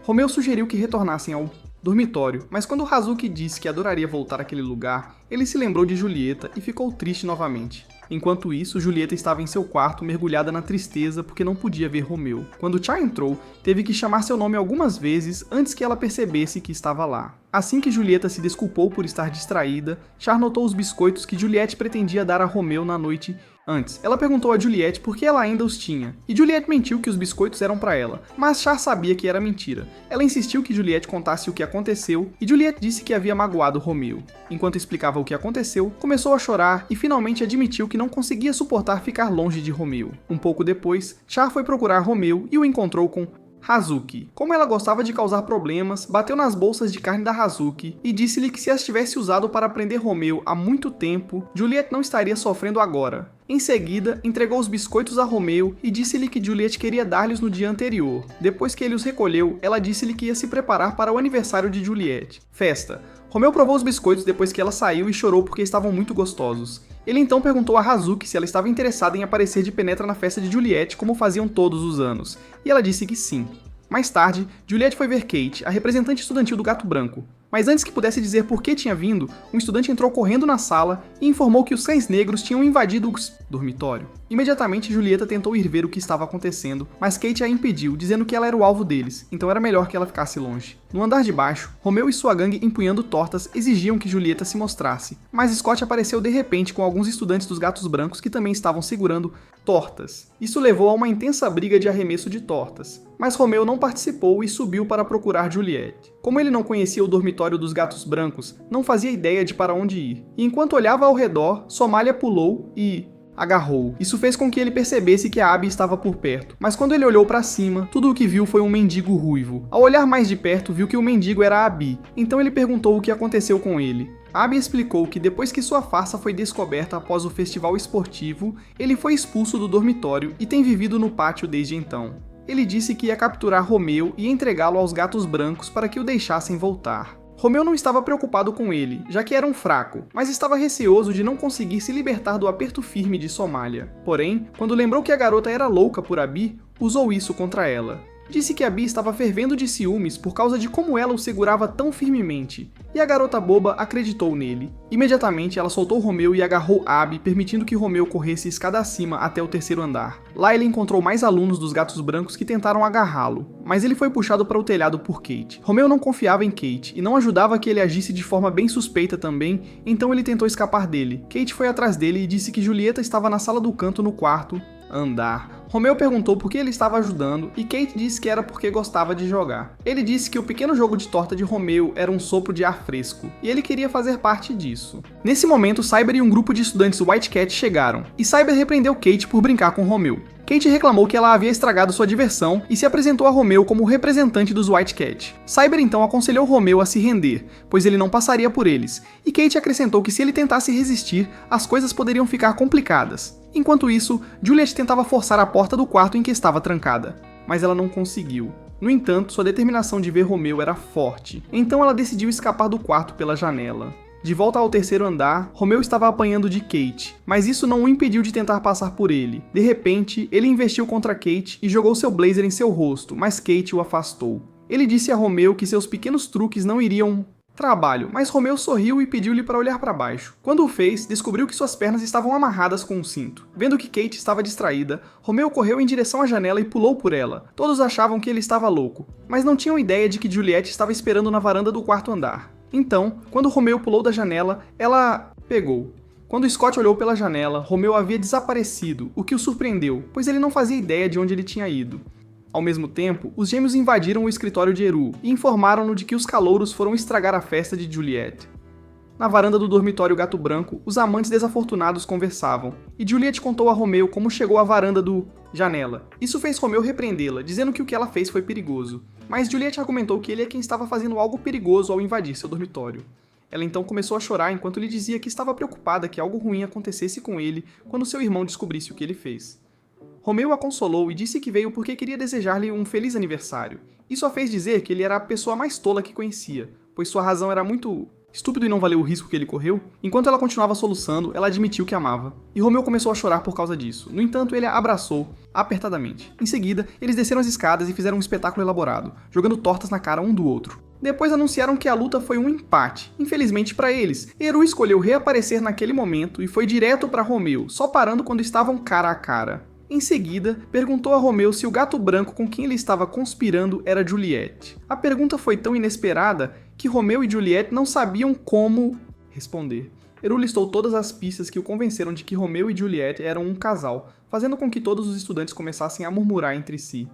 A: Romeu sugeriu que retornassem ao dormitório, mas quando Hazuki disse que adoraria voltar àquele lugar, ele se lembrou de Julieta e ficou triste novamente. Enquanto isso, Julieta estava em seu quarto, mergulhada na tristeza porque não podia ver Romeu. Quando Char entrou, teve que chamar seu nome algumas vezes antes que ela percebesse que estava lá. Assim que Julieta se desculpou por estar distraída, Char notou os biscoitos que Juliette pretendia dar a Romeu na noite antes. Ela perguntou a Juliette por que ela ainda os tinha, e Juliette mentiu que os biscoitos eram para ela, mas Char sabia que era mentira. Ela insistiu que Juliette contasse o que aconteceu, e Juliette disse que havia magoado Romeu. Enquanto explicava o que aconteceu, começou a chorar e finalmente admitiu que não conseguia suportar ficar longe de Romeu. Um pouco depois, Char foi procurar Romeu e o encontrou com Hazuki. Como ela gostava de causar problemas, bateu nas bolsas de carne da Hazuki e disse-lhe que se as tivesse usado para prender Romeu há muito tempo, Juliette não estaria sofrendo agora. Em seguida, entregou os biscoitos a Romeu e disse-lhe que Juliette queria dar-lhes no dia anterior. Depois que ele os recolheu, ela disse-lhe que ia se preparar para o aniversário de Juliette. Festa. Romeu provou os biscoitos depois que ela saiu e chorou porque estavam muito gostosos. Ele então perguntou a Hazuki se ela estava interessada em aparecer de penetra na festa de Juliette como faziam todos os anos, e ela disse que sim. Mais tarde, Juliette foi ver Kate, a representante estudantil do Gato Branco. Mas antes que pudesse dizer por que tinha vindo, um estudante entrou correndo na sala e informou que os cães negros tinham invadido o dormitório. Imediatamente, Julieta tentou ir ver o que estava acontecendo, mas Kate a impediu, dizendo que ela era o alvo deles, então era melhor que ela ficasse longe. No andar de baixo, Romeu e sua gangue empunhando tortas exigiam que Julieta se mostrasse, mas Scott apareceu de repente com alguns estudantes dos Gatos Brancos que também estavam segurando tortas. Isso levou a uma intensa briga de arremesso de tortas, mas Romeu não participou e subiu para procurar Juliette. Como ele não conhecia o dormitório dos Gatos Brancos, não fazia ideia de para onde ir, e enquanto olhava ao redor, Somália pulou e agarrou. Isso fez com que ele percebesse que a Abby estava por perto, mas quando ele olhou para cima, tudo o que viu foi um mendigo ruivo. Ao olhar mais de perto, viu que o mendigo era Abby, então ele perguntou o que aconteceu com ele. Abby explicou que depois que sua farsa foi descoberta após o festival esportivo, ele foi expulso do dormitório e tem vivido no pátio desde então. Ele disse que ia capturar Romeu e entregá-lo aos Gatos Brancos para que o deixassem voltar. Romeu não estava preocupado com ele, já que era um fraco, mas estava receoso de não conseguir se libertar do aperto firme de Somália. Porém, quando lembrou que a garota era louca por Abby, usou isso contra ela. Disse que Abby estava fervendo de ciúmes por causa de como ela o segurava tão firmemente, e a garota boba acreditou nele. Imediatamente, ela soltou Romeu e agarrou Abby, permitindo que Romeu corresse escada acima até o terceiro andar. Lá ele encontrou mais alunos dos Gatos Brancos que tentaram agarrá-lo, mas ele foi puxado para o telhado por Kate. Romeu não confiava em Kate e não ajudava que ele agisse de forma bem suspeita também, então ele tentou escapar dele. Kate foi atrás dele e disse que Julieta estava na sala do canto no quarto andar. Romeu perguntou por que ele estava ajudando e Kate disse que era porque gostava de jogar. Ele disse que o pequeno jogo de torta de Romeu era um sopro de ar fresco, e ele queria fazer parte disso. Nesse momento, Cyber e um grupo de estudantes White Cat chegaram, e Cyber repreendeu Kate por brincar com Romeu. Kate reclamou que ela havia estragado sua diversão e se apresentou a Romeu como representante dos White Cat. Cyber então aconselhou Romeu a se render, pois ele não passaria por eles, e Kate acrescentou que se ele tentasse resistir, as coisas poderiam ficar complicadas. Enquanto isso, Juliette tentava forçar a porta do quarto em que estava trancada, mas ela não conseguiu. No entanto, sua determinação de ver Romeu era forte, então ela decidiu escapar do quarto pela janela. De volta ao terceiro andar, Romeu estava apanhando de Kate, mas isso não o impediu de tentar passar por ele. De repente, ele investiu contra Kate e jogou seu blazer em seu rosto, mas Kate o afastou. Ele disse a Romeu que seus pequenos truques não iriam trabalho, mas Romeu sorriu e pediu-lhe para olhar para baixo. Quando o fez, descobriu que suas pernas estavam amarradas com um cinto. Vendo que Kate estava distraída, Romeu correu em direção à janela e pulou por ela. Todos achavam que ele estava louco, mas não tinham ideia de que Juliette estava esperando na varanda do quarto andar. Então, quando Romeu pulou da janela, ela pegou. Quando Scott olhou pela janela, Romeu havia desaparecido, o que o surpreendeu, pois ele não fazia ideia de onde ele tinha ido. Ao mesmo tempo, os gêmeos invadiram o escritório de Eru e informaram-no de que os calouros foram estragar a festa de Juliette. Na varanda do dormitório Gato Branco, os amantes desafortunados conversavam, e Juliette contou a Romeu como chegou à varanda do Janela. Isso fez Romeu repreendê-la, dizendo que o que ela fez foi perigoso. Mas Juliette argumentou que ele é quem estava fazendo algo perigoso ao invadir seu dormitório. Ela então começou a chorar enquanto lhe dizia que estava preocupada que algo ruim acontecesse com ele quando seu irmão descobrisse o que ele fez. Romeu a consolou e disse que veio porque queria desejar-lhe um feliz aniversário. Isso a fez dizer que ele era a pessoa mais tola que conhecia, pois sua razão era muito estúpido e não valeu o risco que ele correu. Enquanto ela continuava soluçando, ela admitiu que amava. E Romeu começou a chorar por causa disso. No entanto, ele a abraçou apertadamente. Em seguida, eles desceram as escadas e fizeram um espetáculo elaborado, jogando tortas na cara um do outro. Depois anunciaram que a luta foi um empate. Infelizmente para eles, Eru escolheu reaparecer naquele momento e foi direto para Romeu, só parando quando estavam cara a cara. Em seguida, perguntou a Romeu se o gato branco com quem ele estava conspirando era Juliette. A pergunta foi tão inesperada que Romeu e Juliette não sabiam como responder. Eru listou todas as pistas que o convenceram de que Romeu e Juliette eram um casal, fazendo com que todos os estudantes começassem a murmurar entre si.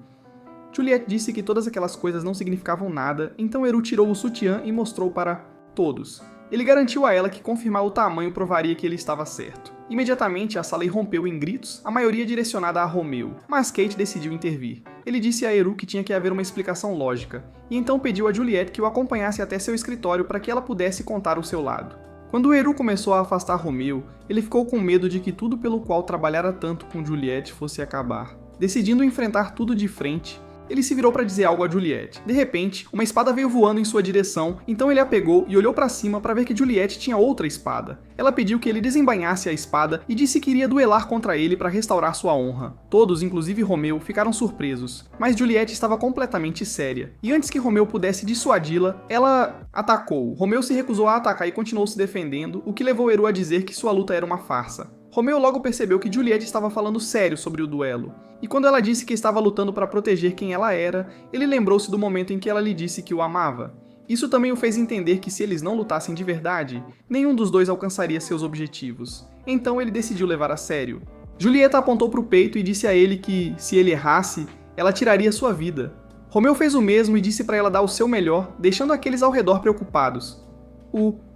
A: Juliette disse que todas aquelas coisas não significavam nada, então Eru tirou o sutiã e mostrou para todos. Ele garantiu a ela que confirmar o tamanho provaria que ele estava certo. Imediatamente, a sala irrompeu em gritos, a maioria direcionada a Romeu, mas Kate decidiu intervir. Ele disse a Eru que tinha que haver uma explicação lógica, e então pediu a Juliette que o acompanhasse até seu escritório para que ela pudesse contar o seu lado. Quando Eru começou a afastar Romeu, ele ficou com medo de que tudo pelo qual trabalhara tanto com Juliette fosse acabar. Decidindo enfrentar tudo de frente, ele se virou para dizer algo a Juliette. De repente, uma espada veio voando em sua direção, então ele a pegou e olhou para cima para ver que Juliette tinha outra espada. Ela pediu que ele desembainhasse a espada e disse que iria duelar contra ele para restaurar sua honra. Todos, inclusive Romeu, ficaram surpresos, mas Juliette estava completamente séria. E antes que Romeu pudesse dissuadi-la, ela atacou. Romeu se recusou a atacar e continuou se defendendo, o que levou Eru a dizer que sua luta era uma farsa. Romeu logo percebeu que Juliette estava falando sério sobre o duelo, e quando ela disse que estava lutando para proteger quem ela era, ele lembrou-se do momento em que ela lhe disse que o amava. Isso também o fez entender que se eles não lutassem de verdade, nenhum dos dois alcançaria seus objetivos. Então ele decidiu levar a sério. Juliette apontou para o peito e disse a ele que, se ele errasse, ela tiraria sua vida. Romeu fez o mesmo e disse para ela dar o seu melhor, deixando aqueles ao redor preocupados.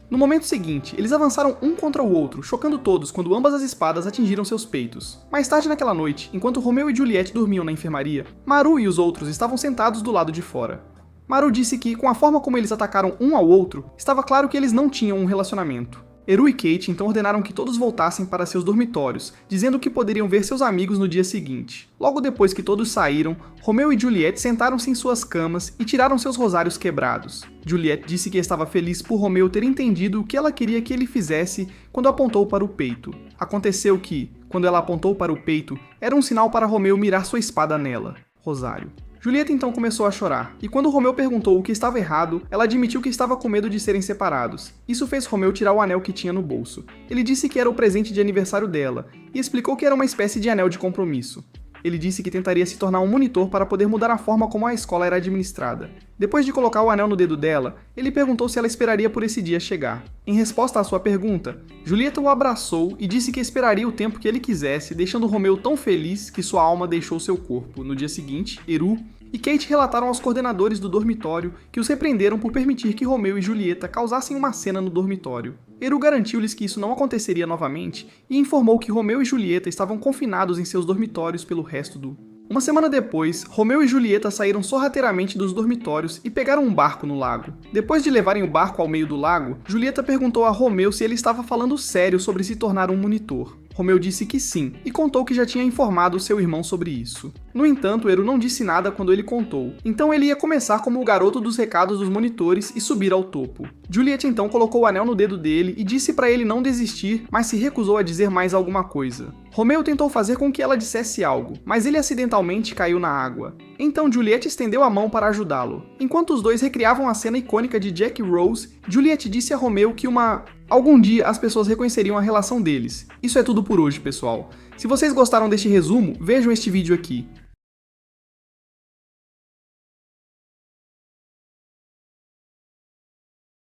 A: No momento seguinte, eles avançaram um contra o outro, chocando todos quando ambas as espadas atingiram seus peitos. Mais tarde naquela noite, enquanto Romeu e Juliette dormiam na enfermaria, Maru e os outros estavam sentados do lado de fora. Maru disse que, com a forma como eles atacaram um ao outro, estava claro que eles não tinham um relacionamento. Eru e Kate então ordenaram que todos voltassem para seus dormitórios, dizendo que poderiam ver seus amigos no dia seguinte. Logo depois que todos saíram, Romeu e Juliette sentaram-se em suas camas e tiraram seus rosários quebrados. Juliette disse que estava feliz por Romeu ter entendido o que ela queria que ele fizesse quando apontou para o peito. Aconteceu que, quando ela apontou para o peito, era um sinal para Romeu mirar sua espada nela. Rosário. Juliette então começou a chorar, e quando Romeu perguntou o que estava errado, ela admitiu que estava com medo de serem separados. Isso fez Romeu tirar o anel que tinha no bolso. Ele disse que era o presente de aniversário dela, e explicou que era uma espécie de anel de compromisso. Ele disse que tentaria se tornar um monitor para poder mudar a forma como a escola era administrada. Depois de colocar o anel no dedo dela, ele perguntou se ela esperaria por esse dia chegar. Em resposta à sua pergunta, Juliette o abraçou e disse que esperaria o tempo que ele quisesse, deixando Romeu tão feliz que sua alma deixou seu corpo. No dia seguinte, Eru e Kate relataram aos coordenadores do dormitório que os repreenderam por permitir que Romeu e Julieta causassem uma cena no dormitório. Eru garantiu-lhes que isso não aconteceria novamente e informou que Romeu e Julieta estavam confinados em seus dormitórios pelo resto do... Uma semana depois, Romeu e Julieta saíram sorrateiramente dos dormitórios e pegaram um barco no lago. Depois de levarem o barco ao meio do lago, Julieta perguntou a Romeu se ele estava falando sério sobre se tornar um monitor. Romeu disse que sim, e contou que já tinha informado seu irmão sobre isso. No entanto, Eru não disse nada quando ele contou, então ele ia começar como o garoto dos recados dos monitores e subir ao topo. Juliette então colocou o anel no dedo dele e disse para ele não desistir, mas se recusou a dizer mais alguma coisa. Romeu tentou fazer com que ela dissesse algo, mas ele acidentalmente caiu na água. Então Juliette estendeu a mão para ajudá-lo. Enquanto os dois recriavam a cena icônica de Jack e Rose, Juliette disse a Romeu que algum dia as pessoas reconheceriam a relação deles. Isso é tudo por hoje, pessoal. Se vocês gostaram deste resumo, vejam este vídeo aqui.